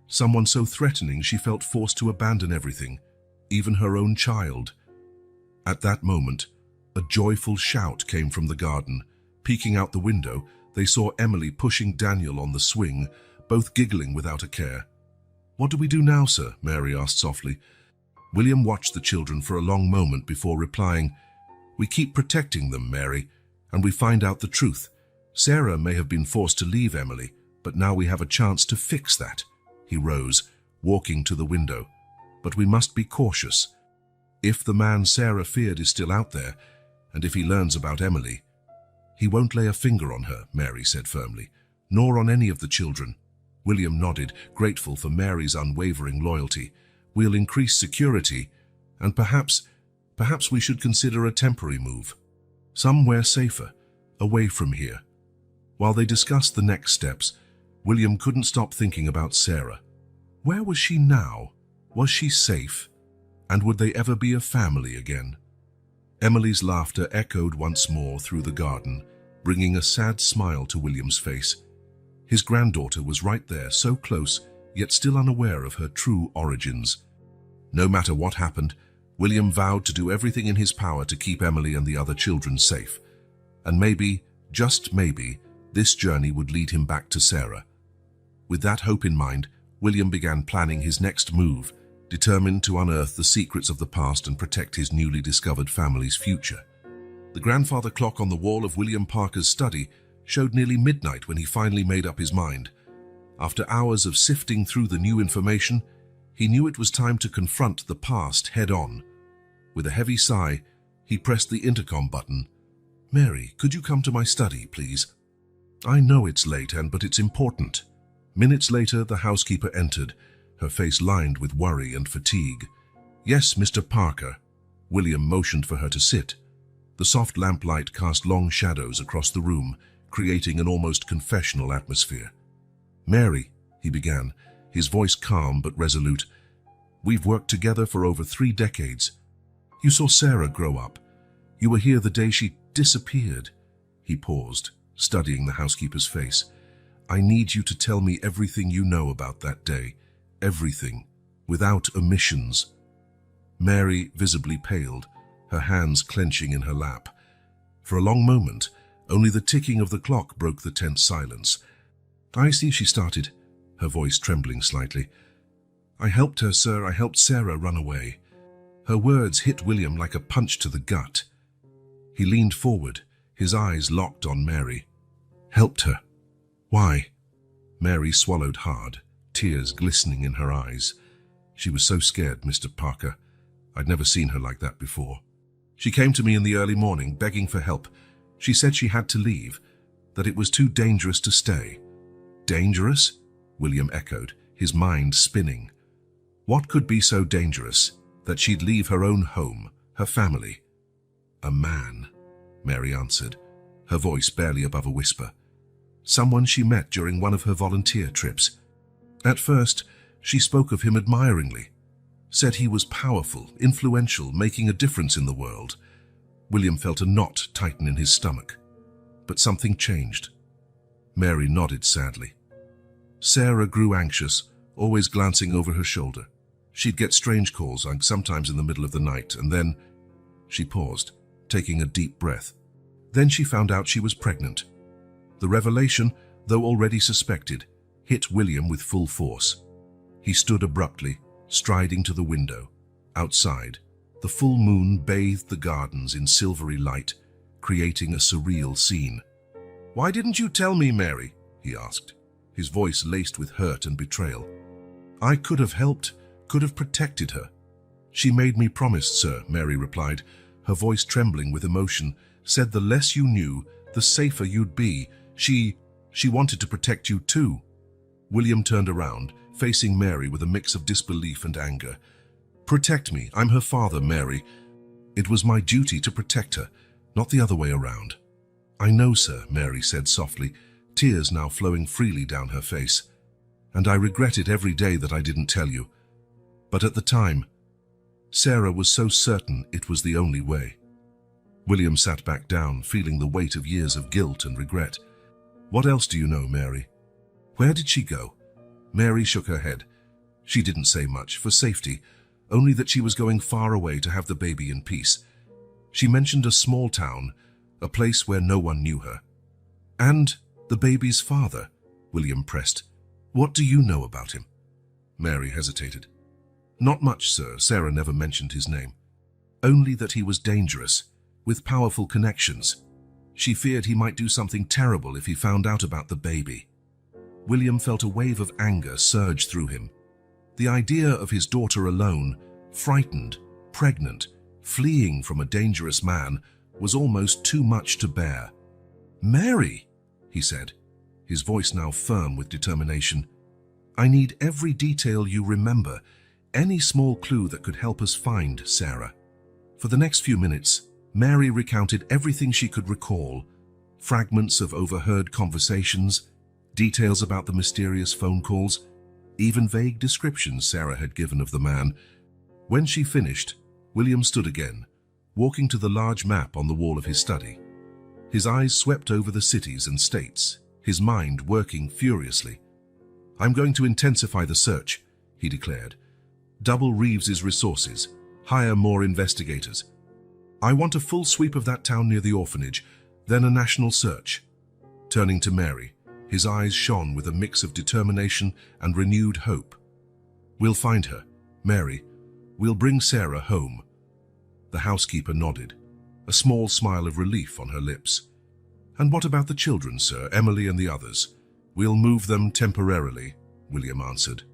someone so threatening she felt forced to abandon everything, even her own child." At that moment, a joyful shout came from the garden. Peeking out the window, they saw Emily pushing Daniel on the swing, both giggling without a care. "What do we do now, sir?" Mary asked softly. William watched the children for a long moment before replying, "We keep protecting them, Mary, and we find out the truth. Sarah may have been forced to leave Emily, but now we have a chance to fix that." He rose, walking to the window. "But we must be cautious. If the man Sarah feared is still out there, and if he learns about Emily—" "He won't lay a finger on her," Mary said firmly, "nor on any of the children." William nodded, grateful for Mary's unwavering loyalty. "We'll increase security, and perhaps we should consider a temporary move. Somewhere safer, away from here." While they discussed the next steps, William couldn't stop thinking about Sarah. Where was she now? Was she safe? And would they ever be a family again? Emily's laughter echoed once more through the garden, bringing a sad smile to William's face. His granddaughter was right there, so close, yet still unaware of her true origins. No matter what happened, William vowed to do everything in his power to keep Emily and the other children safe. And maybe, just maybe, this journey would lead him back to Sarah. With that hope in mind, William began planning his next move, determined to unearth the secrets of the past and protect his newly discovered family's future. The grandfather clock on the wall of William Parker's study showed nearly midnight when he finally made up his mind. After hours of sifting through the new information, he knew it was time to confront the past head-on. With a heavy sigh, he pressed the intercom button. "Mary, could you come to my study, please?" "I know it's late, but it's important." Minutes later, the housekeeper entered, her face lined with worry and fatigue. "Yes, Mr. Parker." William motioned for her to sit. The soft lamplight cast long shadows across the room, creating an almost confessional atmosphere. "Mary," he began, his voice calm but resolute, "we've worked together for over 3 decades. You saw Sarah grow up. You were here the day she disappeared." He paused, studying the housekeeper's face. "I need you to tell me everything you know about that day. Everything, without omissions." Mary visibly paled, her hands clenching in her lap. For a long moment, only the ticking of the clock broke the tense silence. "I see," she started, her voice trembling slightly. "I helped her, sir. I helped Sarah run away." Her words hit William like a punch to the gut. He leaned forward, his eyes locked on Mary. "Helped her? Why?" Mary swallowed hard, tears glistening in her eyes. She was so scared, Mr. Parker. I'd never seen her like that before. "She came to me in the early morning, begging for help. She said she had to leave, that it was too dangerous to stay." "Dangerous?" William echoed, his mind spinning. What could be so dangerous that she'd leave her own home, her family? "A man," Mary answered, her voice barely above a whisper. "Someone she met during one of her volunteer trips. At first, she spoke of him admiringly, said he was powerful, influential, making a difference in the world." William felt a knot tighten in his stomach. But something changed. Mary nodded sadly. Sarah grew anxious, always glancing over her shoulder. She'd get strange calls, sometimes in the middle of the night, and then... She paused, taking a deep breath. Then she found out she was pregnant. The revelation, though already suspected, hit William with full force. He stood abruptly, striding to the window. Outside, the full moon bathed the gardens in silvery light, creating a surreal scene. "Why didn't you tell me, Mary?" he asked, his voice laced with hurt and betrayal. "I could have helped, could have protected her." "She made me promise, sir," Mary replied, her voice trembling with emotion. "Said the less you knew, the safer you'd be. She wanted to protect you too." William turned around, facing Mary with a mix of disbelief and anger. "Protect me. I'm her father, Mary. It was my duty to protect her, not the other way around." "I know, sir," Mary said softly, tears now flowing freely down her face. "And I regret it every day that I didn't tell you. But at the time, Sarah was so certain it was the only way." William sat back down, feeling the weight of years of guilt and regret. "What else do you know, Mary?" "Where did she go?" Mary shook her head. She didn't say much, for safety, only that she was going far away to have the baby in peace. She mentioned a small town, a place where no one knew her. "And the baby's father," William pressed. "What do you know about him?" Mary hesitated. "Not much, sir. Sarah never mentioned his name. Only that he was dangerous, with powerful connections. She feared he might do something terrible if he found out about the baby." William felt a wave of anger surge through him. The idea of his daughter alone, frightened, pregnant, fleeing from a dangerous man, was almost too much to bear. "Mary," he said, his voice now firm with determination, "I need every detail you remember, any small clue that could help us find Sarah." For the next few minutes, Mary recounted everything she could recall, fragments of overheard conversations, details about the mysterious phone calls, even vague descriptions Sarah had given of the man. When she finished, William stood again, walking to the large map on the wall of his study. His eyes swept over the cities and states, his mind working furiously. "I'm going to intensify the search," he declared. "Double Reeves's resources, hire more investigators. I want a full sweep of that town near the orphanage, then a national search." Turning to Mary, his eyes shone with a mix of determination and renewed hope. "We'll find her, Mary. We'll bring Sarah home." The housekeeper nodded, a small smile of relief on her lips. "And what about the children, sir, Emily and the others?" "We'll move them temporarily," William answered.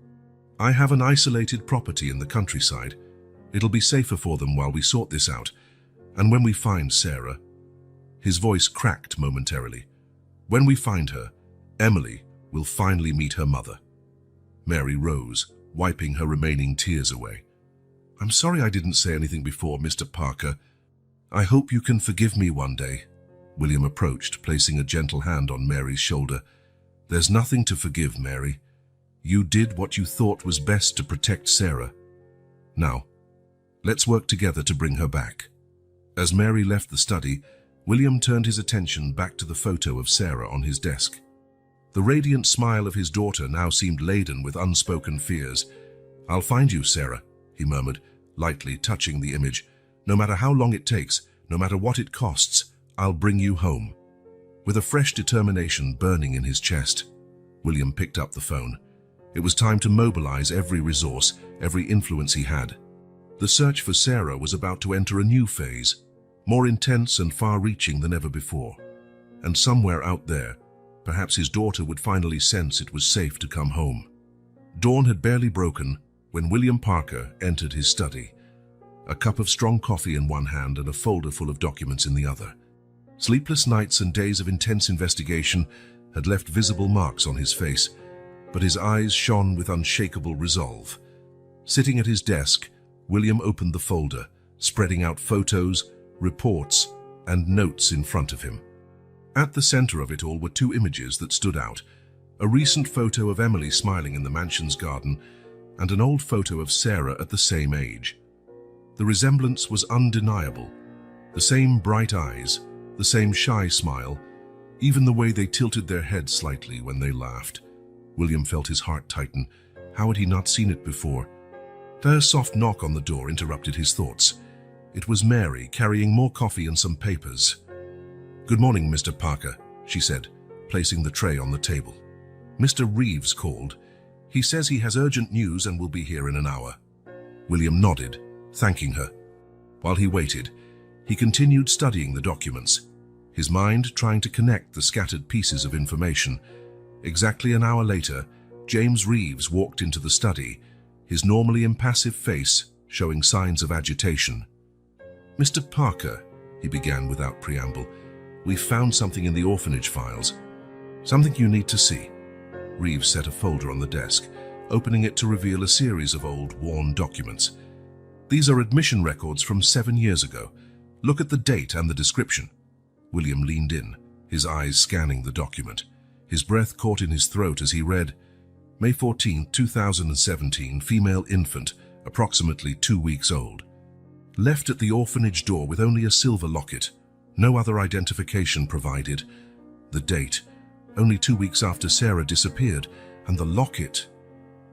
"I have an isolated property in the countryside. It'll be safer for them while we sort this out. And when we find Sarah..." His voice cracked momentarily. "When we find her, Emily will finally meet her mother." Mary rose, wiping her remaining tears away. "I'm sorry I didn't say anything before, Mr. Parker. I hope you can forgive me one day." William approached, placing a gentle hand on Mary's shoulder. "There's nothing to forgive, Mary. You did what you thought was best to protect Sarah. Now, let's work together to bring her back." As Mary left the study, William turned his attention back to the photo of Sarah on his desk. The radiant smile of his daughter now seemed laden with unspoken fears. "I'll find you, Sarah," he murmured, lightly touching the image. "No matter how long it takes, no matter what it costs, I'll bring you home." With a fresh determination burning in his chest, William picked up the phone. It was time to mobilize every resource, every influence he had. The search for Sarah was about to enter a new phase, more intense and far-reaching than ever before. And somewhere out there, perhaps his daughter would finally sense it was safe to come home. Dawn had barely broken when William Parker entered his study, a cup of strong coffee in one hand and a folder full of documents in the other. Sleepless nights and days of intense investigation had left visible marks on his face, but his eyes shone with unshakable resolve. Sitting at his desk, William opened the folder, spreading out photos, reports, and notes in front of him. At the center of it all were two images that stood out: a recent photo of Emily smiling in the mansion's garden, and an old photo of Sarah at the same age. The resemblance was undeniable. The same bright eyes, the same shy smile, even the way they tilted their heads slightly when they laughed. William felt his heart tighten. How had he not seen it before? A soft knock on the door interrupted his thoughts. It was Mary, carrying more coffee and some papers. "Good morning, Mr. Parker," she said, placing the tray on the table. "Mr. Reeves called. He says he has urgent news and will be here in an hour." William nodded, thanking her. While he waited, he continued studying the documents, his mind trying to connect the scattered pieces of information. Exactly an hour later, James Reeves walked into the study, his normally impassive face showing signs of agitation. "Mr. Parker," he began without preamble, "we found something in the orphanage files. Something you need to see." Reeves set a folder on the desk, opening it to reveal a series of old, worn documents. "These are admission records from 7 years ago. Look at the date and the description." William leaned in, his eyes scanning the document. His breath caught in his throat as he read, "May 14, 2017, female infant, approximately 2 weeks old. Left at the orphanage door with only a silver locket. No other identification provided. The date, only 2 weeks after Sarah disappeared, and the locket."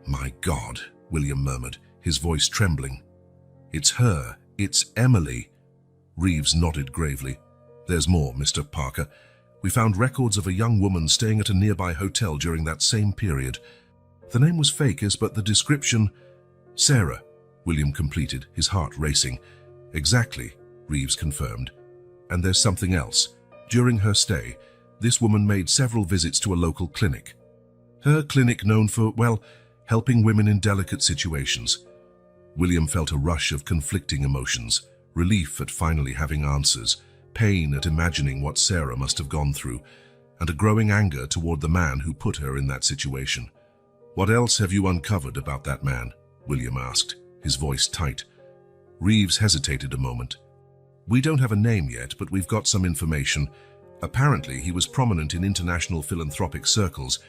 "My God," William murmured, his voice trembling. "It's her. It's Emily." Reeves nodded gravely. "There's more, Mr. Parker. We found records of a young woman staying at a nearby hotel during that same period. The name was Fakers, but the description—" "Sarah," William completed, his heart racing. "Exactly," Reeves confirmed. "And there's something else. During her stay, this woman made several visits to a local clinic. Her clinic known for, well, helping women in delicate situations." William felt a rush of conflicting emotions, relief at finally having answers, pain at imagining what Sarah must have gone through, and a growing anger toward the man who put her in that situation. "What else have you uncovered about that man?" William asked, his voice tight. Reeves hesitated a moment. "We don't have a name yet, but we've got some information. Apparently, he was prominent in international philanthropic circles.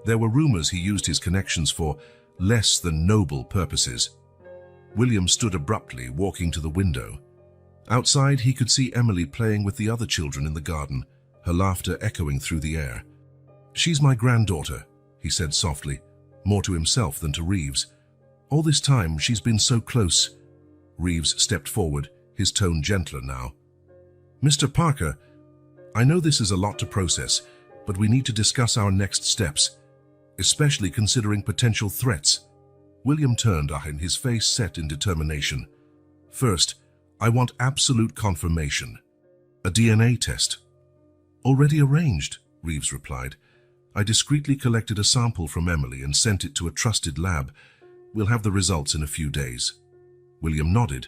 There were rumors he used his connections for less than noble purposes." William stood abruptly, walking to the window. Outside, he could see Emily playing with the other children in the garden, her laughter echoing through the air. "She's my granddaughter," he said softly, more to himself than to Reeves. "All this time, she's been so close." Reeves stepped forward, his tone gentler now. "Mr. Parker, I know this is a lot to process, but we need to discuss our next steps, especially considering potential threats." William turned, his face set in determination. "First, I want absolute confirmation. A DNA test." "Already arranged," Reeves replied. "I discreetly collected a sample from Emily and sent it to a trusted lab. We'll have the results in a few days." William nodded,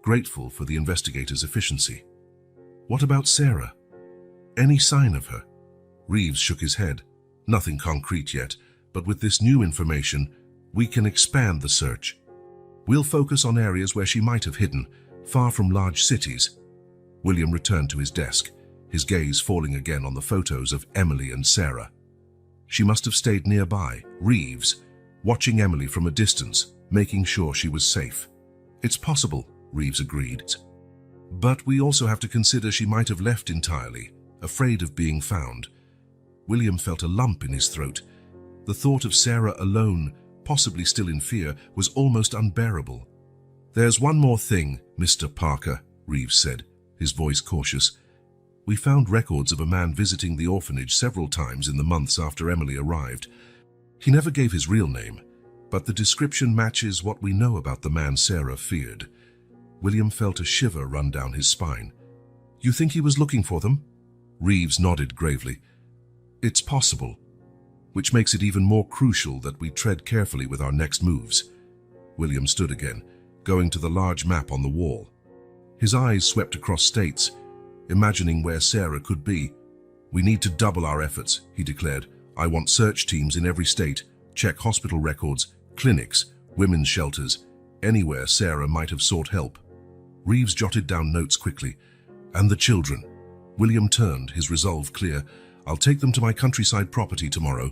grateful for the investigator's efficiency. "What about Sarah? Any sign of her?" Reeves shook his head. "Nothing concrete yet, but with this new information, we can expand the search. We'll focus on areas where she might have hidden, far from large cities." William returned to his desk, his gaze falling again on the photos of Emily and Sarah. She must have stayed nearby, Reeves, watching Emily from a distance, making sure she was safe. "It's possible," Reeves agreed. "But we also have to consider she might have left entirely, afraid of being found." William felt a lump in his throat. The thought of Sarah alone, possibly still in fear, was almost unbearable. "There's one more thing, Mr. Parker," Reeves said, his voice cautious. We found records of a man visiting the orphanage several times in the months after Emily arrived. He never gave his real name, but the description matches what we know about the man Sarah feared. William felt a shiver run down his spine. You think he was looking for them? Reeves nodded gravely. It's possible, which makes it even more crucial that we tread carefully with our next moves. William stood again, going to the large map on the wall. His eyes swept across states, imagining where Sarah could be. We need to double our efforts, he declared. I want search teams in every state, check hospital records, clinics, women's shelters, anywhere Sarah might have sought help. Reeves jotted down notes quickly. And the children. William turned, his resolve clear. I'll take them to my countryside property tomorrow.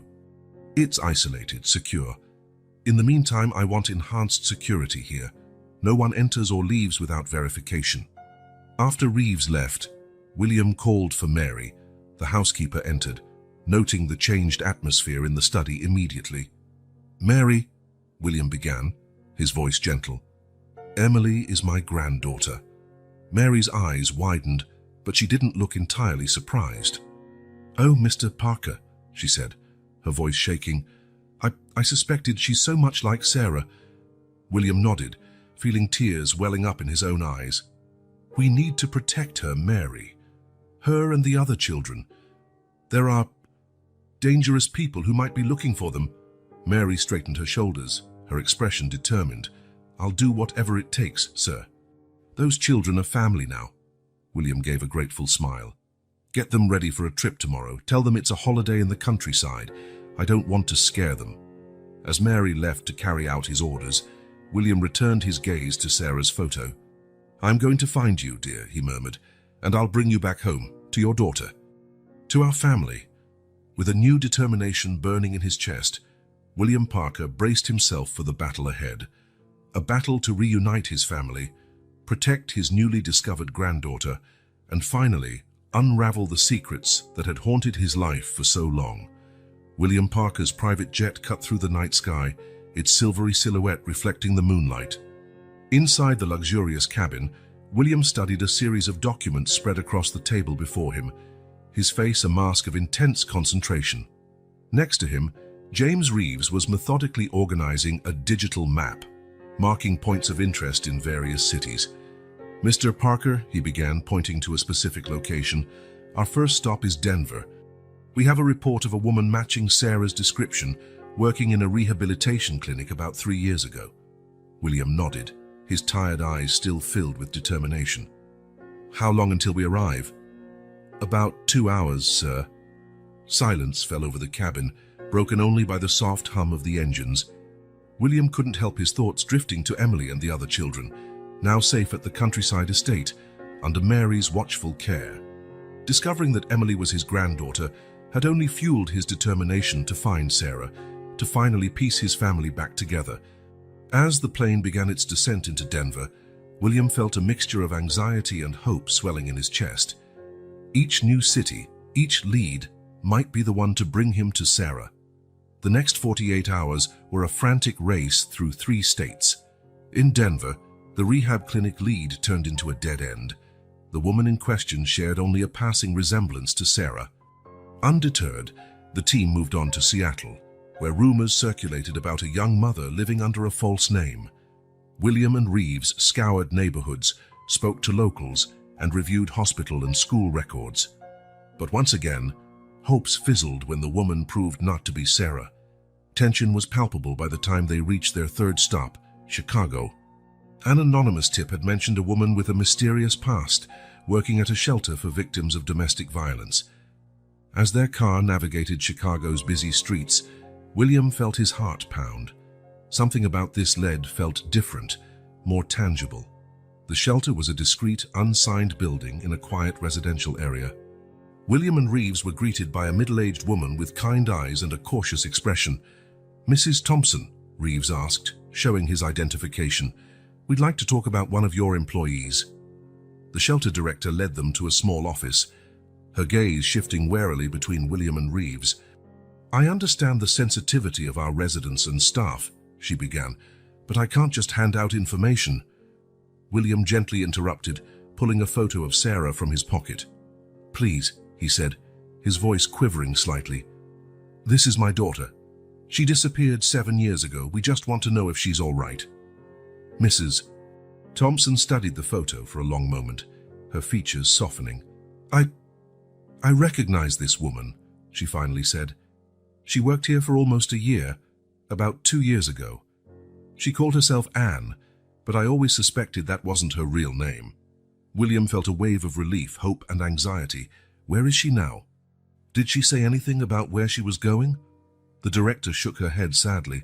It's isolated, secure. In the meantime, I want enhanced security here. No one enters or leaves without verification. After Reeves left, William called for Mary. The housekeeper entered, noting the changed atmosphere in the study immediately. Mary, William began, his voice gentle. Emily is my granddaughter. Mary's eyes widened, but she didn't look entirely surprised. Oh, Mr. Parker, she said, her voice shaking. I suspected she's so much like Sarah. William nodded, feeling tears welling up in his own eyes. We need to protect her, Mary. Her and the other children. There are dangerous people who might be looking for them. Mary straightened her shoulders, her expression determined. I'll do whatever it takes, sir. Those children are family now. William gave a grateful smile. Get them ready for a trip tomorrow. Tell them it's a holiday in the countryside. I don't want to scare them. As Mary left to carry out his orders, William returned his gaze to Sarah's photo. I'm going to find you, dear, he murmured, and I'll bring you back home, to your daughter, to our family. With a new determination burning in his chest, William Parker braced himself for the battle ahead. A battle to reunite his family, protect his newly discovered granddaughter, and finally unravel the secrets that had haunted his life for so long. William Parker's private jet cut through the night sky, its silvery silhouette reflecting the moonlight. Inside the luxurious cabin, William studied a series of documents spread across the table before him, his face a mask of intense concentration. Next to him, James Reeves was methodically organizing a digital map, marking points of interest in various cities. Mr. Parker, he began, pointing to a specific location, our first stop is Denver. We have a report of a woman matching Sarah's description, working in a rehabilitation clinic about 3 years ago. William nodded, his tired eyes still filled with determination. How long until we arrive? About 2 hours, sir. Silence fell over the cabin, broken only by the soft hum of the engines. William couldn't help his thoughts drifting to Emily and the other children, now safe at the countryside estate, under Mary's watchful care. Discovering that Emily was his granddaughter had only fueled his determination to find Sarah, to finally piece his family back together. As the plane began its descent into Denver, William felt a mixture of anxiety and hope swelling in his chest. Each new city, each lead, might be the one to bring him to Sarah. The next 48 hours were a frantic race through 3 states. In Denver, the rehab clinic lead turned into a dead end. The woman in question shared only a passing resemblance to Sarah. Undeterred, the team moved on to Seattle, where rumors circulated about a young mother living under a false name. William and Reeves scoured neighborhoods, spoke to locals, and reviewed hospital and school records. But once again, hopes fizzled when the woman proved not to be Sarah. Tension was palpable by the time they reached their third stop, Chicago. An anonymous tip had mentioned a woman with a mysterious past, working at a shelter for victims of domestic violence. As their car navigated Chicago's busy streets, William felt his heart pound. Something about this lead felt different, more tangible. The shelter was a discreet, unsigned building in a quiet residential area. William and Reeves were greeted by a middle-aged woman with kind eyes and a cautious expression. Mrs. Thompson, Reeves asked, showing his identification. We'd like to talk about one of your employees. The shelter director led them to a small office, her gaze shifting warily between William and Reeves. I understand the sensitivity of our residents and staff, she began, but I can't just hand out information. William gently interrupted, pulling a photo of Sarah from his pocket. "Please," he said, his voice quivering slightly. "This is my daughter. She disappeared 7 years ago. We just want to know if she's all right." Mrs. Thompson studied the photo for a long moment, her features softening. I recognize this woman," she finally said. "She worked here for almost a year, about 2 years ago. She called herself Anne, but I always suspected that wasn't her real name." William felt a wave of relief, hope, and anxiety. Where is she now? Did she say anything about where she was going? The director shook her head sadly.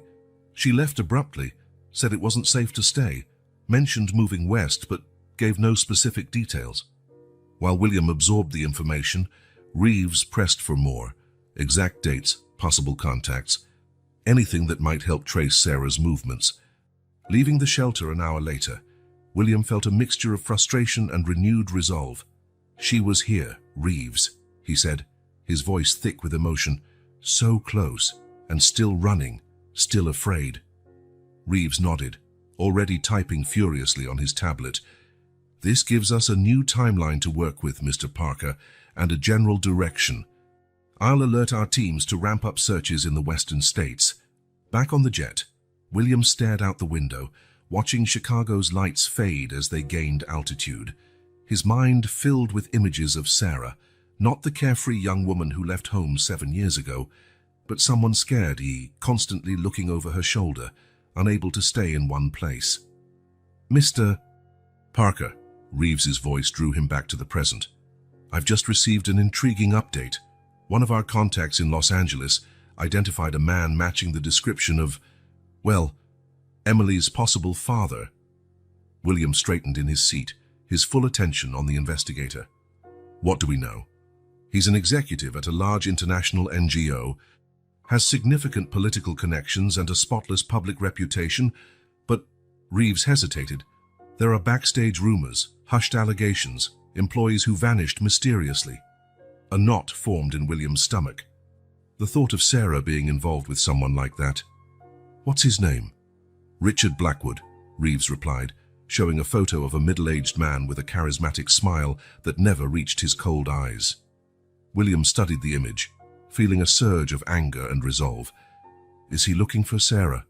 She left abruptly, said it wasn't safe to stay, mentioned moving west, but gave no specific details. While William absorbed the information, Reeves pressed for more: exact dates, possible contacts, anything that might help trace Sarah's movements. Leaving the shelter an hour later, William felt a mixture of frustration and renewed resolve. "She was here, Reeves," he said, his voice thick with emotion. "So close, and still running, still afraid." Reeves nodded, already typing furiously on his tablet. "This gives us a new timeline to work with, Mr. Parker, and a general direction. I'll alert our teams to ramp up searches in the western states." Back on the jet, William stared out the window, watching Chicago's lights fade as they gained altitude. His mind filled with images of Sarah, not the carefree young woman who left home 7 years ago, but someone scared, constantly looking over her shoulder, unable to stay in one place. "Mr. Parker," Reeves's voice drew him back to the present. "I've just received an intriguing update. One of our contacts in Los Angeles identified a man matching the description of, well, Emily's possible father." William straightened in his seat, his full attention on the investigator. "What do we know?" "He's an executive at a large international NGO, has significant political connections and a spotless public reputation, but..." Reeves hesitated. "There are backstage rumors, hushed allegations, employees who vanished mysteriously." A knot formed in William's stomach. The thought of Sarah being involved with someone like that. "What's his name?" "Richard Blackwood," Reeves replied, showing a photo of a middle-aged man with a charismatic smile that never reached his cold eyes. William studied the image, feeling a surge of anger and resolve. "Is he looking for Sarah?"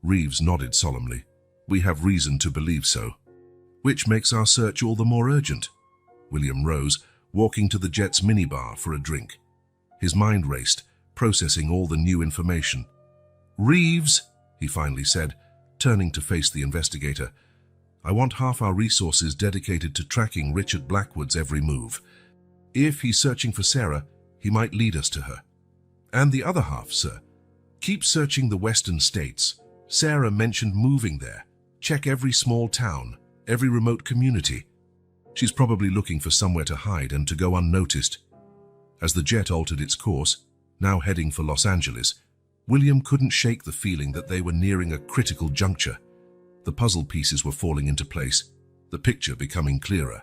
Reeves nodded solemnly. "We have reason to believe so." "Which makes our search all the more urgent." William rose, walking to the jet's minibar for a drink. His mind raced, processing all the new information. "Reeves," he finally said, turning to face the investigator, "I want half our resources dedicated to tracking Richard Blackwood's every move. If he's searching for Sarah, he might lead us to her. And the other half, sir, keep searching the western states. Sarah mentioned moving there. Check every small town, every remote community. She's probably looking for somewhere to hide and to go unnoticed." As the jet altered its course, now heading for Los Angeles, William couldn't shake the feeling that they were nearing a critical juncture. The puzzle pieces were falling into place, the picture becoming clearer.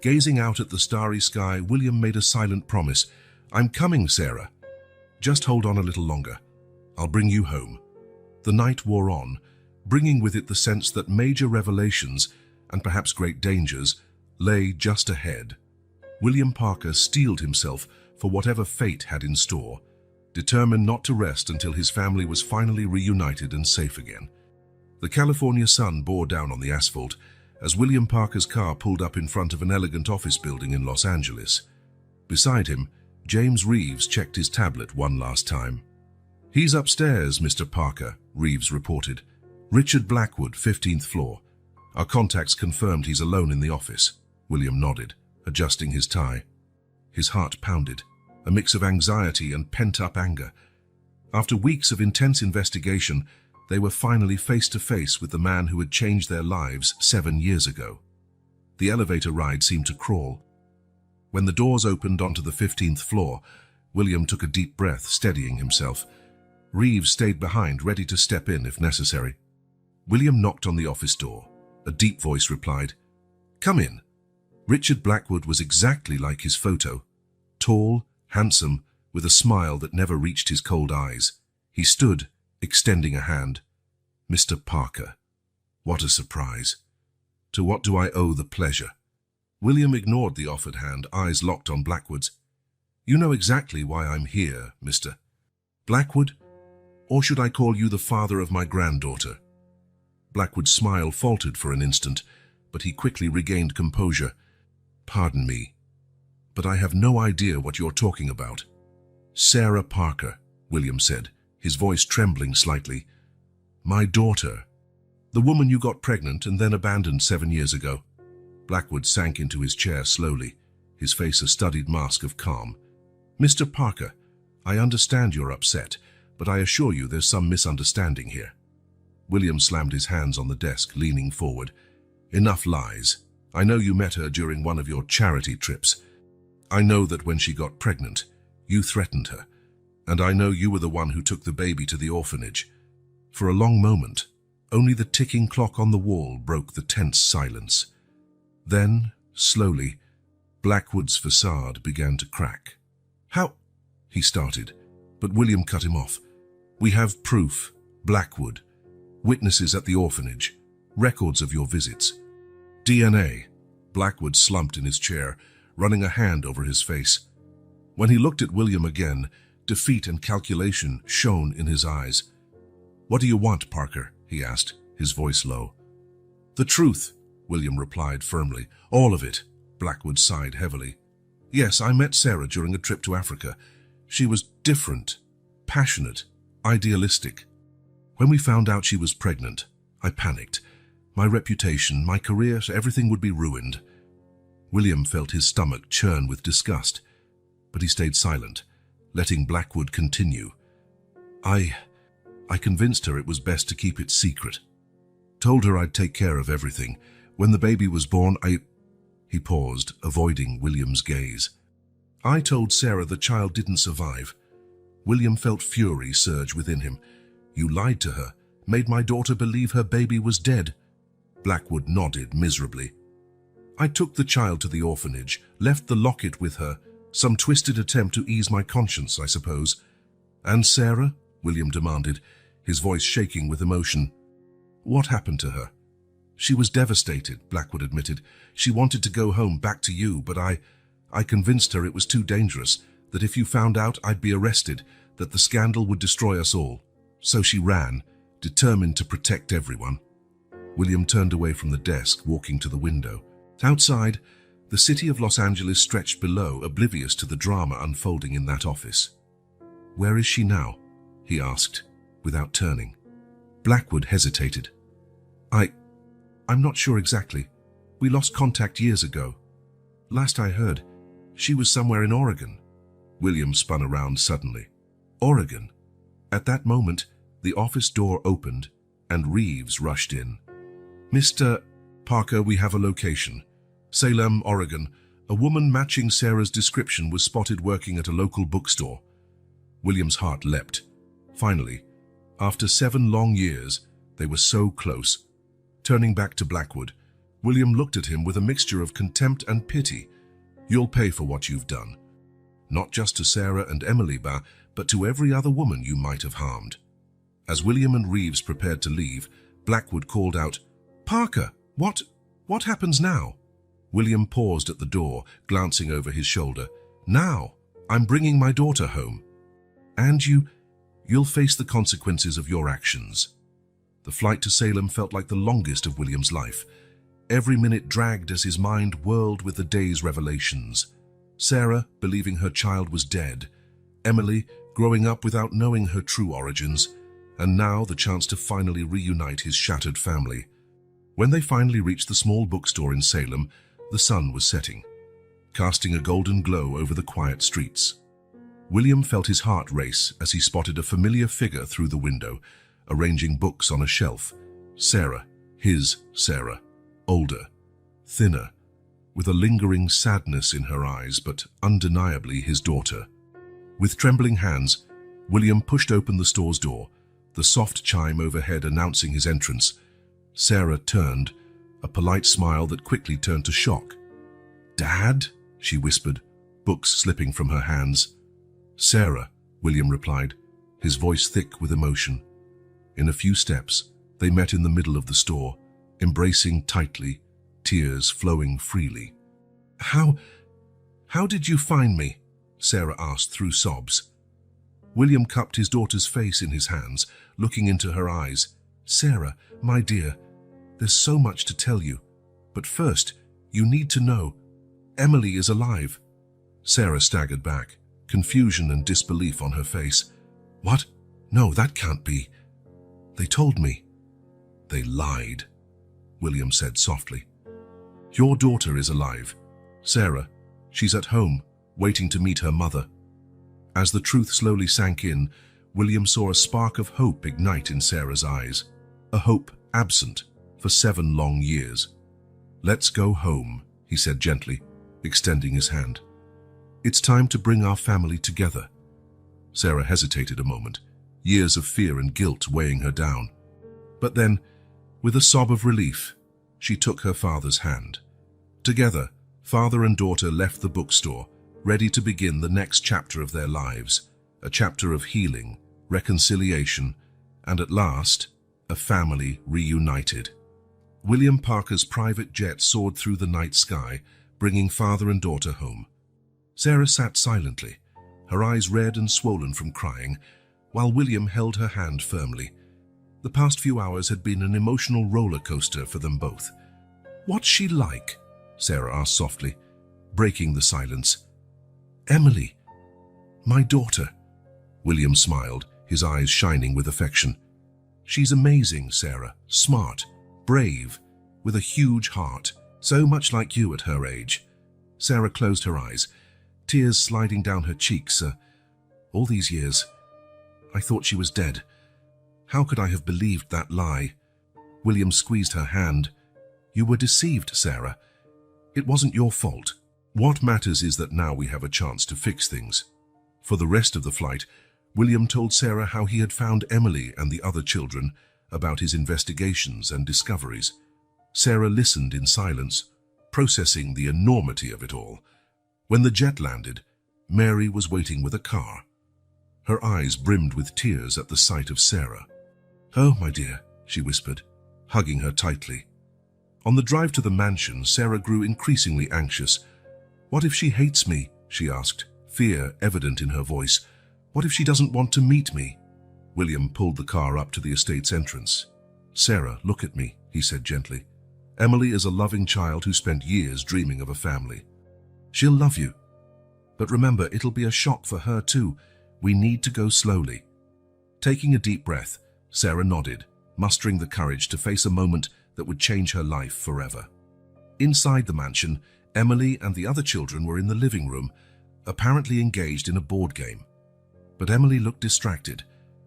Gazing out at the starry sky, William made a silent promise. "I'm coming, Sarah. Just hold on a little longer. I'll bring you home." The night wore on, bringing with it the sense that major revelations, and perhaps great dangers, lay just ahead. William Parker steeled himself for whatever fate had in store, determined not to rest until his family was finally reunited and safe again. The California sun bore down on the asphalt as William Parker's car pulled up in front of an elegant office building in Los Angeles. Beside him, James Reeves checked his tablet one last time. "He's upstairs, Mr. Parker," Reeves reported. "Richard Blackwood, 15th floor. Our contacts confirmed he's alone in the office." William nodded, adjusting his tie. His heart pounded, a mix of anxiety and pent-up anger. After weeks of intense investigation, they were finally face to face with the man who had changed their lives 7 years ago. The elevator ride seemed to crawl. When the doors opened onto the 15th floor, William took a deep breath, steadying himself. Reeves stayed behind, ready to step in if necessary. William knocked on the office door. A deep voice replied, "Come in." Richard Blackwood was exactly like his photo. Tall, handsome, with a smile that never reached his cold eyes. He stood, extending a hand. "Mr. Parker." What a surprise. To what do I owe the pleasure? William ignored the offered hand, eyes locked on Blackwood's. "You know exactly why I'm here, Mr. Blackwood? Or should I call you the father of my granddaughter?" Blackwood's smile faltered for an instant, but he quickly regained composure. "Pardon me, but I have no idea what you're talking about." "Sarah Parker," William said, his voice trembling slightly. "My daughter. The woman you got pregnant and then abandoned 7 years ago." Blackwood sank into his chair slowly, his face a studied mask of calm. "Mr. Parker, I understand you're upset, but I assure you there's some misunderstanding here." William slammed his hands on the desk, leaning forward. "Enough lies. I know you met her during one of your charity trips. I know that when she got pregnant, you threatened her, and I know you were the one who took the baby to the orphanage." For a long moment, only the ticking clock on the wall broke the tense silence. Then, slowly, Blackwood's facade began to crack. "How?" he started, but William cut him off. "We have proof, Blackwood. Witnesses at the orphanage, records of your visits. DNA." Blackwood slumped in his chair, running a hand over his face. When he looked at William again, defeat and calculation shone in his eyes. "What do you want, Parker?" he asked, his voice low. "The truth," William replied firmly. "All of it." Blackwood sighed heavily. "Yes, I met Sarah during a trip to Africa. She was different, passionate, idealistic. When we found out she was pregnant, I panicked. My reputation, my career, everything would be ruined." William felt his stomach churn with disgust, but he stayed silent, letting Blackwood continue. I convinced her it was best to keep it secret. Told her I'd take care of everything. When the baby was born, He paused, avoiding William's gaze. "I told Sarah the child didn't survive." William felt fury surge within him. "You lied to her, made my daughter believe her baby was dead." Blackwood nodded miserably. "I took the child to the orphanage, left the locket with her, some twisted attempt to ease my conscience, I suppose." "And Sarah?" William demanded, his voice shaking with emotion. "What happened to her?" "She was devastated," Blackwood admitted. "She wanted to go home, back to you, but I convinced her it was too dangerous, that if you found out I'd be arrested, that the scandal would destroy us all. So she ran, determined to protect everyone." William turned away from the desk, walking to the window. Outside, the city of Los Angeles stretched below, oblivious to the drama unfolding in that office. "Where is she now?" he asked, without turning. Blackwood hesitated. I'm not sure exactly. We lost contact years ago. Last I heard, she was somewhere in Oregon." William spun around suddenly. "Oregon?" At that moment, the office door opened and Reeves rushed in. "Mr. Parker, we have a location. Salem, Oregon. A woman matching Sarah's description was spotted working at a local bookstore." William's heart leapt. Finally, after 7 long years, they were so close. Turning back to Blackwood, William looked at him with a mixture of contempt and pity. "You'll pay for what you've done. Not just to Sarah and Emily, but to every other woman you might have harmed." As William and Reeves prepared to leave, Blackwood called out, "Parker, what happens now?" William paused at the door, glancing over his shoulder. "Now, I'm bringing my daughter home. And you'll face the consequences of your actions." The flight to Salem felt like the longest of William's life. Every minute dragged as his mind whirled with the day's revelations. Sarah believing her child was dead, Emily growing up without knowing her true origins, and now the chance to finally reunite his shattered family. When they finally reached the small bookstore in Salem, the sun was setting, casting a golden glow over the quiet streets. William felt his heart race as he spotted a familiar figure through the window, arranging books on a shelf. Sarah, his Sarah, older, thinner, with a lingering sadness in her eyes, but undeniably his daughter. With trembling hands, William pushed open the store's door, the soft chime overhead announcing his entrance. Sarah turned, a polite smile that quickly turned to shock. "Dad?" she whispered, books slipping from her hands. "Sarah," William replied, his voice thick with emotion. In a few steps, they met in the middle of the store, embracing tightly, tears flowing freely. How did you find me? Sarah asked through sobs. William cupped his daughter's face in his hands, looking into her eyes. Sarah, my dear, there's so much to tell you. But first, you need to know, Emily is alive. Sarah staggered back, confusion and disbelief on her face. What? No, that can't be. They told me. They lied, William said softly. Your daughter is alive. Sarah, she's at home, waiting to meet her mother. As the truth slowly sank in, William saw a spark of hope ignite in Sarah's eyes, a hope absent for 7 long years. Let's go home, he said gently, extending his hand. It's time to bring our family together. Sarah hesitated a moment, years of fear and guilt weighing her down. But then, with a sob of relief, she took her father's hand. Together, father and daughter left the bookstore, ready to begin the next chapter of their lives, a chapter of healing, reconciliation, and at last, a family reunited. William Parker's private jet soared through the night sky, bringing father and daughter home. Sarah sat silently, her eyes red and swollen from crying, while William held her hand firmly. The past few hours had been an emotional roller coaster for them both. What's she like? Sarah asked softly, breaking the silence. Emily, my daughter. William smiled, his eyes shining with affection. She's amazing, Sarah, smart, brave, with a huge heart, so much like you at her age. Sarah closed her eyes, tears sliding down her cheeks. All these years, I thought she was dead. How could I have believed that lie? William squeezed her hand. You were deceived, Sarah. It wasn't your fault. What matters is that now we have a chance to fix things. For the rest of the flight, William told Sarah how he had found Emily and the other children, about his investigations and discoveries. Sarah listened in silence, processing the enormity of it all. When the jet landed, Mary was waiting with a car. Her eyes brimmed with tears at the sight of Sarah. Oh, my dear, she whispered, hugging her tightly. On the drive to the mansion, Sarah grew increasingly anxious. What if she hates me? She asked, fear evident in her voice. What if she doesn't want to meet me? William pulled the car up to the estate's entrance. Sarah, look at me, he said gently. Emily is a loving child who spent years dreaming of a family. She'll love you. But remember, it'll be a shock for her too. We need to go slowly. Taking a deep breath, Sarah nodded, mustering the courage to face a moment that would change her life forever. Inside the mansion, Emily and the other children were in the living room, apparently engaged in a board game. But Emily looked distracted,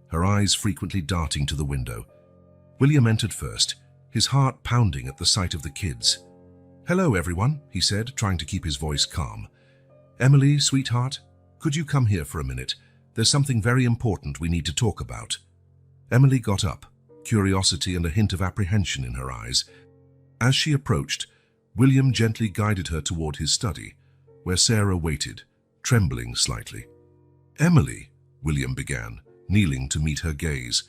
her eyes frequently darting to the window. William entered first, his heart pounding at the sight of the kids. Hello, everyone, he said, trying to keep his voice calm. Emily, sweetheart, could you come here for a minute? There's something very important we need to talk about. Emily got up, curiosity and a hint of apprehension in her eyes. As she approached, William gently guided her toward his study, where Sarah waited, trembling slightly. Emily, William began, kneeling to meet her gaze.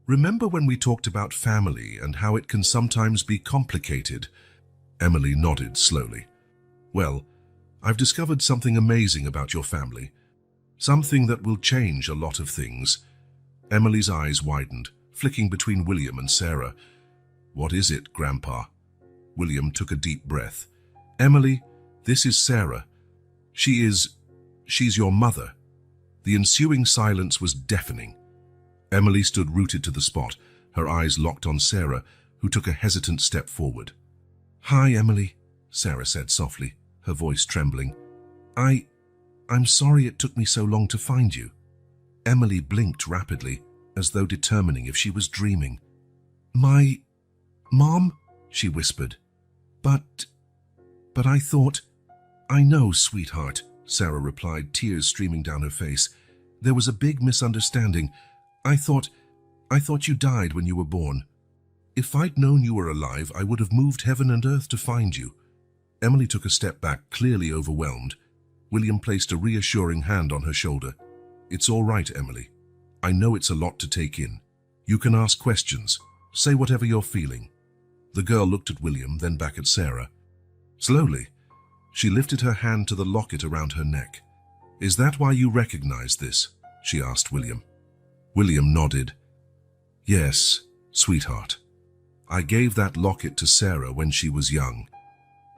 Remember when we talked about family and how it can sometimes be complicated? Emily nodded slowly. Well, I've discovered something amazing about your family. Something that will change a lot of things. Emily's eyes widened, flicking between William and Sarah. What is it, Grandpa? William took a deep breath. Emily, this is Sarah. She's your mother. The ensuing silence was deafening. Emily stood rooted to the spot, her eyes locked on Sarah, who took a hesitant step forward. Hi, Emily, Sarah said softly, her voice trembling. I'm sorry it took me so long to find you. Emily blinked rapidly, as though determining if she was dreaming. My mom? She whispered. But I thought... I know, sweetheart, Sarah replied, tears streaming down her face. There was a big misunderstanding. I thought you died when you were born. If I'd known you were alive, I would have moved heaven and earth to find you. Emily took a step back, clearly overwhelmed. William placed a reassuring hand on her shoulder. It's all right, Emily. I know it's a lot to take in. You can ask questions. Say whatever you're feeling. The girl looked at William, then back at Sarah. Slowly, She lifted her hand to the locket around her neck. "Is that why you recognize this?" she asked William. William nodded. "Yes, sweetheart. I gave that locket to Sarah when she was young.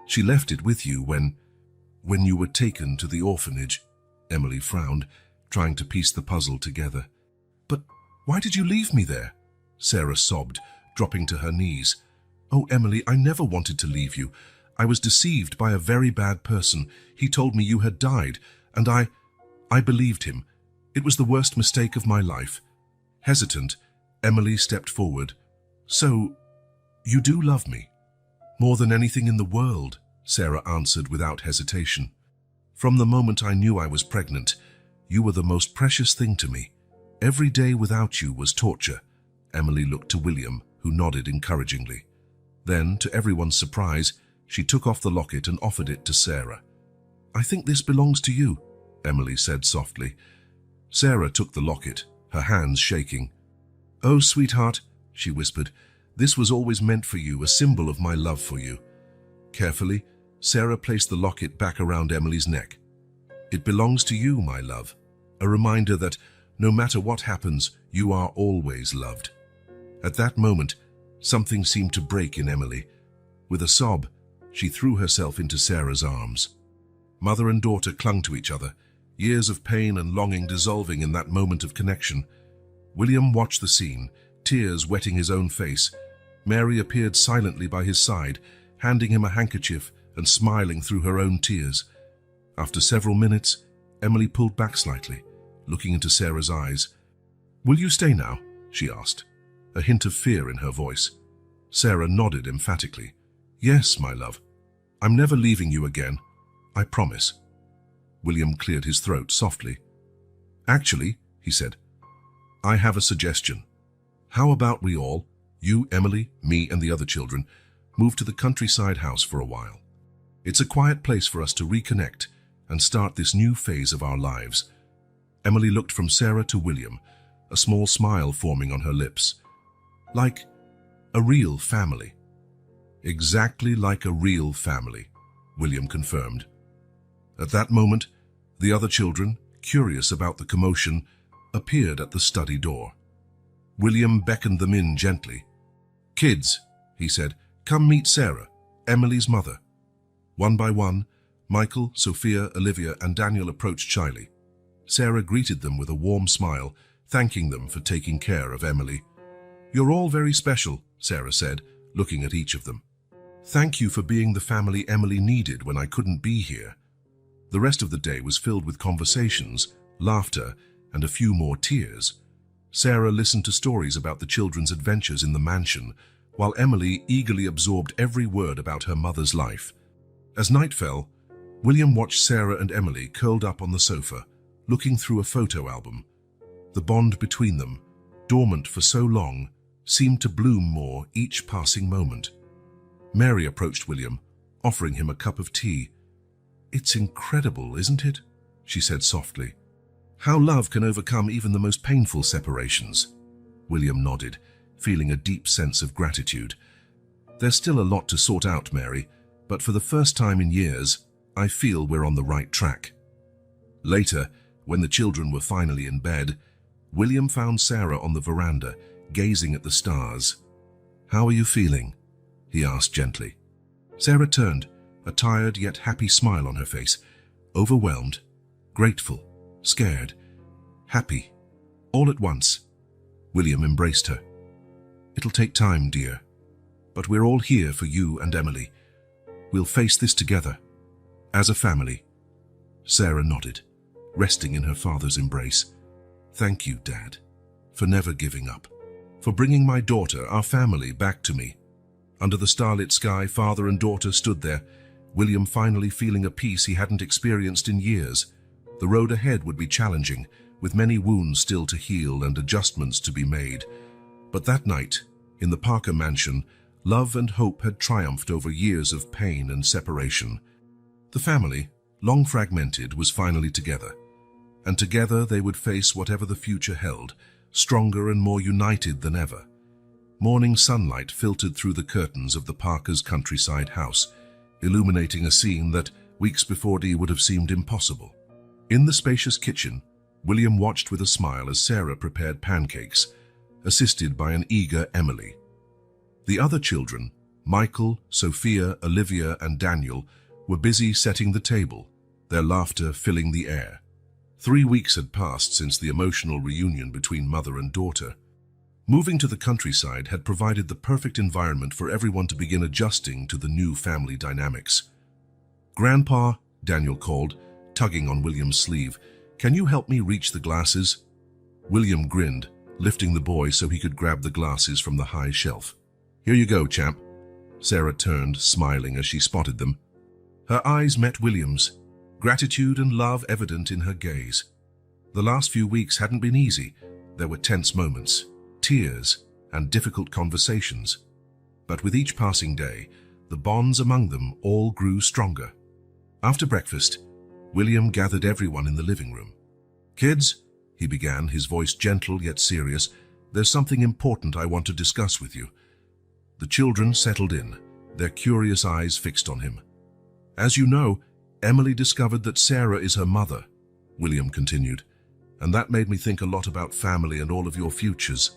She left it with you when you were taken to the orphanage." Emily frowned, trying to piece the puzzle together. "But why did you leave me there?" Sarah sobbed, dropping to her knees. "Oh, Emily, I never wanted to leave you. I was deceived by a very bad person. He told me you had died, and I believed him. It was the worst mistake of my life." Hesitant, Emily stepped forward. "So, you do love me?" "More than anything in the world," Sarah answered without hesitation. "From the moment I knew I was pregnant, you were the most precious thing to me. Every day without you was torture." Emily looked to William, who nodded encouragingly. Then, to everyone's surprise, she took off the locket and offered it to Sarah. "I think this belongs to you," Emily said softly. Sarah took the locket, her hands shaking. "Oh, sweetheart," she whispered, "this was always meant for you, a symbol of my love for you." Carefully, Sarah placed the locket back around Emily's neck. "It belongs to you, my love, a reminder that no matter what happens, you are always loved." At that moment, something seemed to break in Emily. With a sob, she threw herself into Sarah's arms. Mother and daughter clung to each other, years of pain and longing dissolving in that moment of connection. William watched the scene, tears wetting his own face. Mary appeared silently by his side, handing him a handkerchief and smiling through her own tears. After several minutes, Emily pulled back slightly, looking into Sarah's eyes. "Will you stay now?" she asked, a hint of fear in her voice. Sarah nodded emphatically. "Yes, my love. I'm never leaving you again. I promise." William cleared his throat softly. "Actually," he said, "I have a suggestion. How about we all, you, Emily, me, and the other children, move to the countryside house for a while? It's a quiet place for us to reconnect and start this new phase of our lives." Emily looked from Sarah to William, a small smile forming on her lips. "Like a real family." "Exactly like a real family," William confirmed. At that moment, the other children, curious about the commotion, appeared at the study door. William beckoned them in gently. "Kids," he said, "come meet Sarah, Emily's mother." One by one, Michael, Sophia, Olivia, and Daniel approached shyly. Sarah greeted them with a warm smile, thanking them for taking care of Emily. "You're all very special," Sarah said, looking at each of them. "Thank you for being the family Emily needed when I couldn't be here." The rest of the day was filled with conversations, laughter, and a few more tears. Sarah listened to stories about the children's adventures in the mansion, while Emily eagerly absorbed every word about her mother's life. As night fell, William watched Sarah and Emily curled up on the sofa, looking through a photo album. The bond between them, dormant for so long, seemed to bloom more each passing moment. Mary approached William, offering him a cup of tea. "It's incredible, isn't it?" she said softly. "How love can overcome even the most painful separations." William nodded, feeling a deep sense of gratitude. "There's still a lot to sort out, Mary, but for the first time in years, I feel we're on the right track." Later, when the children were finally in bed, William found Sarah on the veranda, gazing at the stars. "How are you feeling?" he asked gently. Sarah turned, a tired yet happy smile on her face, overwhelmed, grateful, scared, happy, all at once. William embraced her. "It'll take time, dear, but we're all here for you and Emily. We'll face this together, as a family." Sarah nodded, resting in her father's embrace. "Thank you, Dad, for never giving up, for bringing my daughter, our family, back to me." Under the starlit sky, father and daughter stood there, William finally feeling a peace he hadn't experienced in years. The road ahead would be challenging, with many wounds still to heal and adjustments to be made. But that night, in the Parker mansion, love and hope had triumphed over years of pain and separation. The family, long fragmented, was finally together, and together they would face whatever the future held, stronger and more united than ever. Morning sunlight filtered through the curtains of the Parkers' countryside house, illuminating a scene that, Weeks before it would have seemed impossible. In the spacious kitchen, William watched with a smile as Sarah prepared pancakes, assisted by an eager Emily. The other children, Michael, Sophia, Olivia, and Daniel, were busy setting the table, their laughter filling the air. 3 weeks had passed since the emotional reunion between mother and daughter. Moving to the countryside had provided the perfect environment for everyone to begin adjusting to the new family dynamics. "Grandpa," Daniel called, tugging on William's sleeve, "can you help me reach the glasses?" William grinned, lifting the boy so he could grab the glasses from the high shelf. "Here you go, champ." Sarah turned, smiling as she spotted them. Her eyes met William's, gratitude and love evident in her gaze. The last few weeks hadn't been easy. There were tense moments, tears, and difficult conversations. But with each passing day, the bonds among them all grew stronger. After breakfast, William gathered everyone in the living room. "Kids," he began, his voice gentle yet serious, "there's something important I want to discuss with you." The children settled in, their curious eyes fixed on him. "As you know, Emily discovered that Sarah is her mother," William continued, "and that made me think a lot about family and all of your futures."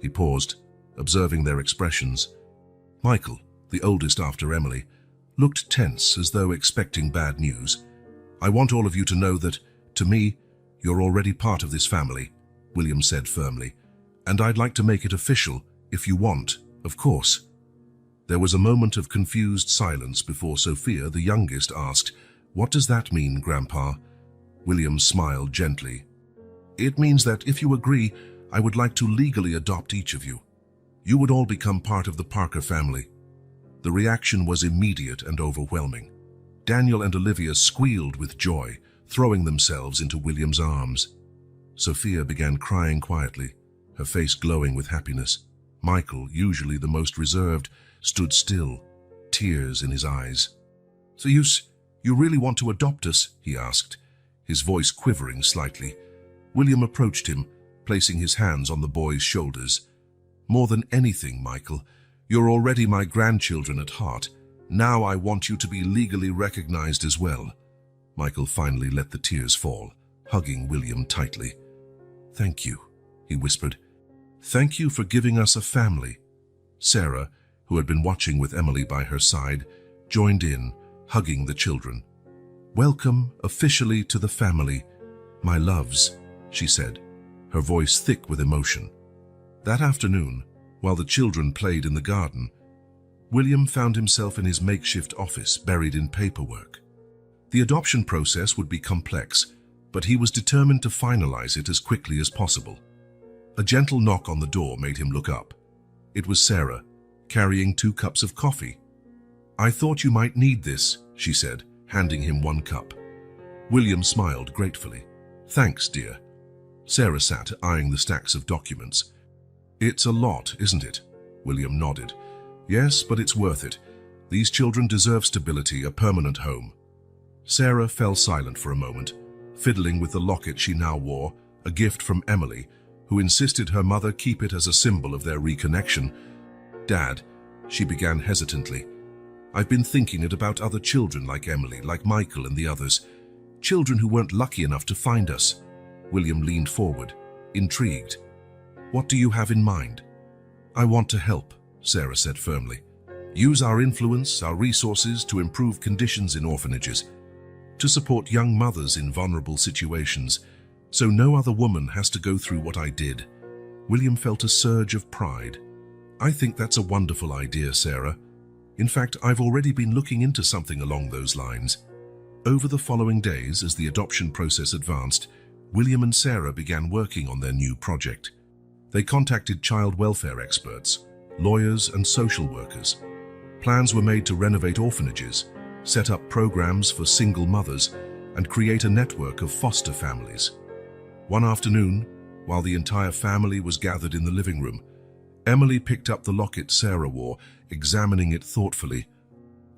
He paused, observing their expressions. Michael, the oldest after Emily, looked tense as though expecting bad news. "I want all of you to know that, to me, you're already part of this family," William said firmly, "and I'd like to make it official, if you want, of course." There was a moment of confused silence before Sophia, the youngest, asked, "What does that mean, Grandpa?" William smiled gently. "It means that if you agree, I would like to legally adopt each of you. You would all become part of the Parker family." The reaction was immediate and overwhelming. Daniel and Olivia squealed with joy, throwing themselves into William's arms. Sophia began crying quietly, her face glowing with happiness. Michael, usually the most reserved, stood still, tears in his eyes. "So you really want to adopt us?" he asked, his voice quivering slightly. William approached him, placing his hands on the boy's shoulders. "More than anything, Michael, you're already my grandchildren at heart. Now I want you to be legally recognized as well." Michael finally let the tears fall, hugging William tightly. "Thank you," he whispered. "Thank you for giving us a family." Sarah, who had been watching with Emily by her side, joined in, hugging the children. "Welcome officially to the family, my loves," she said, her voice thick with emotion. That afternoon, while the children played in the garden, William found himself in his makeshift office, buried in paperwork. The adoption process would be complex, but he was determined to finalize it as quickly as possible. A gentle knock on the door made him look up. It was Sarah, carrying 2 cups of coffee. "I thought you might need this," she said, handing him 1 cup. William smiled gratefully. "Thanks, dear." Sarah sat, eyeing the stacks of documents. "It's a lot, isn't it?" William nodded. "Yes, but it's worth it. These children deserve stability, a permanent home." Sarah fell silent for a moment, fiddling with the locket she now wore, a gift from Emily, who insisted her mother keep it as a symbol of their reconnection. "Dad," she began hesitantly, "I've been thinking it about other children like Emily, like Michael and the others. Children who weren't lucky enough to find us." William leaned forward, intrigued. "What do you have in mind?" "I want to help," Sarah said firmly. "Use our influence, our resources to improve conditions in orphanages, to support young mothers in vulnerable situations, so no other woman has to go through what I did." William felt a surge of pride. "I think that's a wonderful idea, Sarah. In fact, I've already been looking into something along those lines." Over the following days, as the adoption process advanced, William and Sarah began working on their new project. They contacted child welfare experts, lawyers, and social workers. Plans were made to renovate orphanages, set up programs for single mothers, and create a network of foster families. One afternoon, while the entire family was gathered in the living room, Emily picked up the locket Sarah wore, examining it thoughtfully.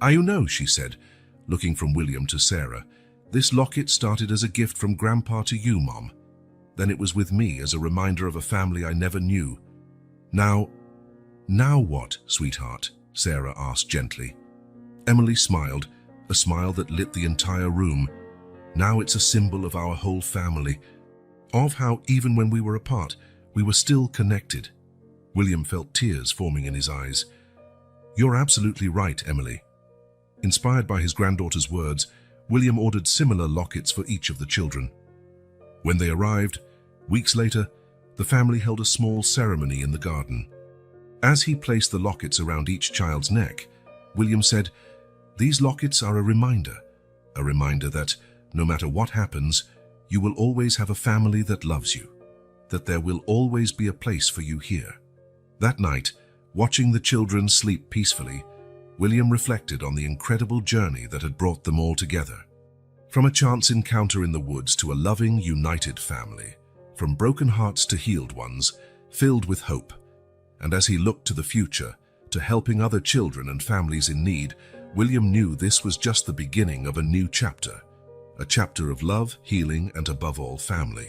"You know," she said, looking from William to Sarah, "this locket started as a gift from Grandpa to you, Mom. Then it was with me as a reminder of a family I never knew. Now what, sweetheart?" Sarah asked gently. Emily smiled, a smile that lit the entire room. Now it's a symbol of our whole family, of how even when we were apart, we were still connected. William felt tears forming in his eyes. You're absolutely right, Emily. Inspired by his granddaughter's words, William ordered similar lockets for each of the children. When they arrived, weeks later, the family held a small ceremony in the garden. As he placed the lockets around each child's neck, William said, "These lockets are a reminder that no matter what happens, you will always have a family that loves you, that there will always be a place for you here." That night, watching the children sleep peacefully, William reflected on the incredible journey that had brought them all together. From a chance encounter in the woods to a loving, united family, from broken hearts to healed ones, filled with hope. And as he looked to the future, to helping other children and families in need, William knew this was just the beginning of a new chapter, a chapter of love, healing, and above all, family.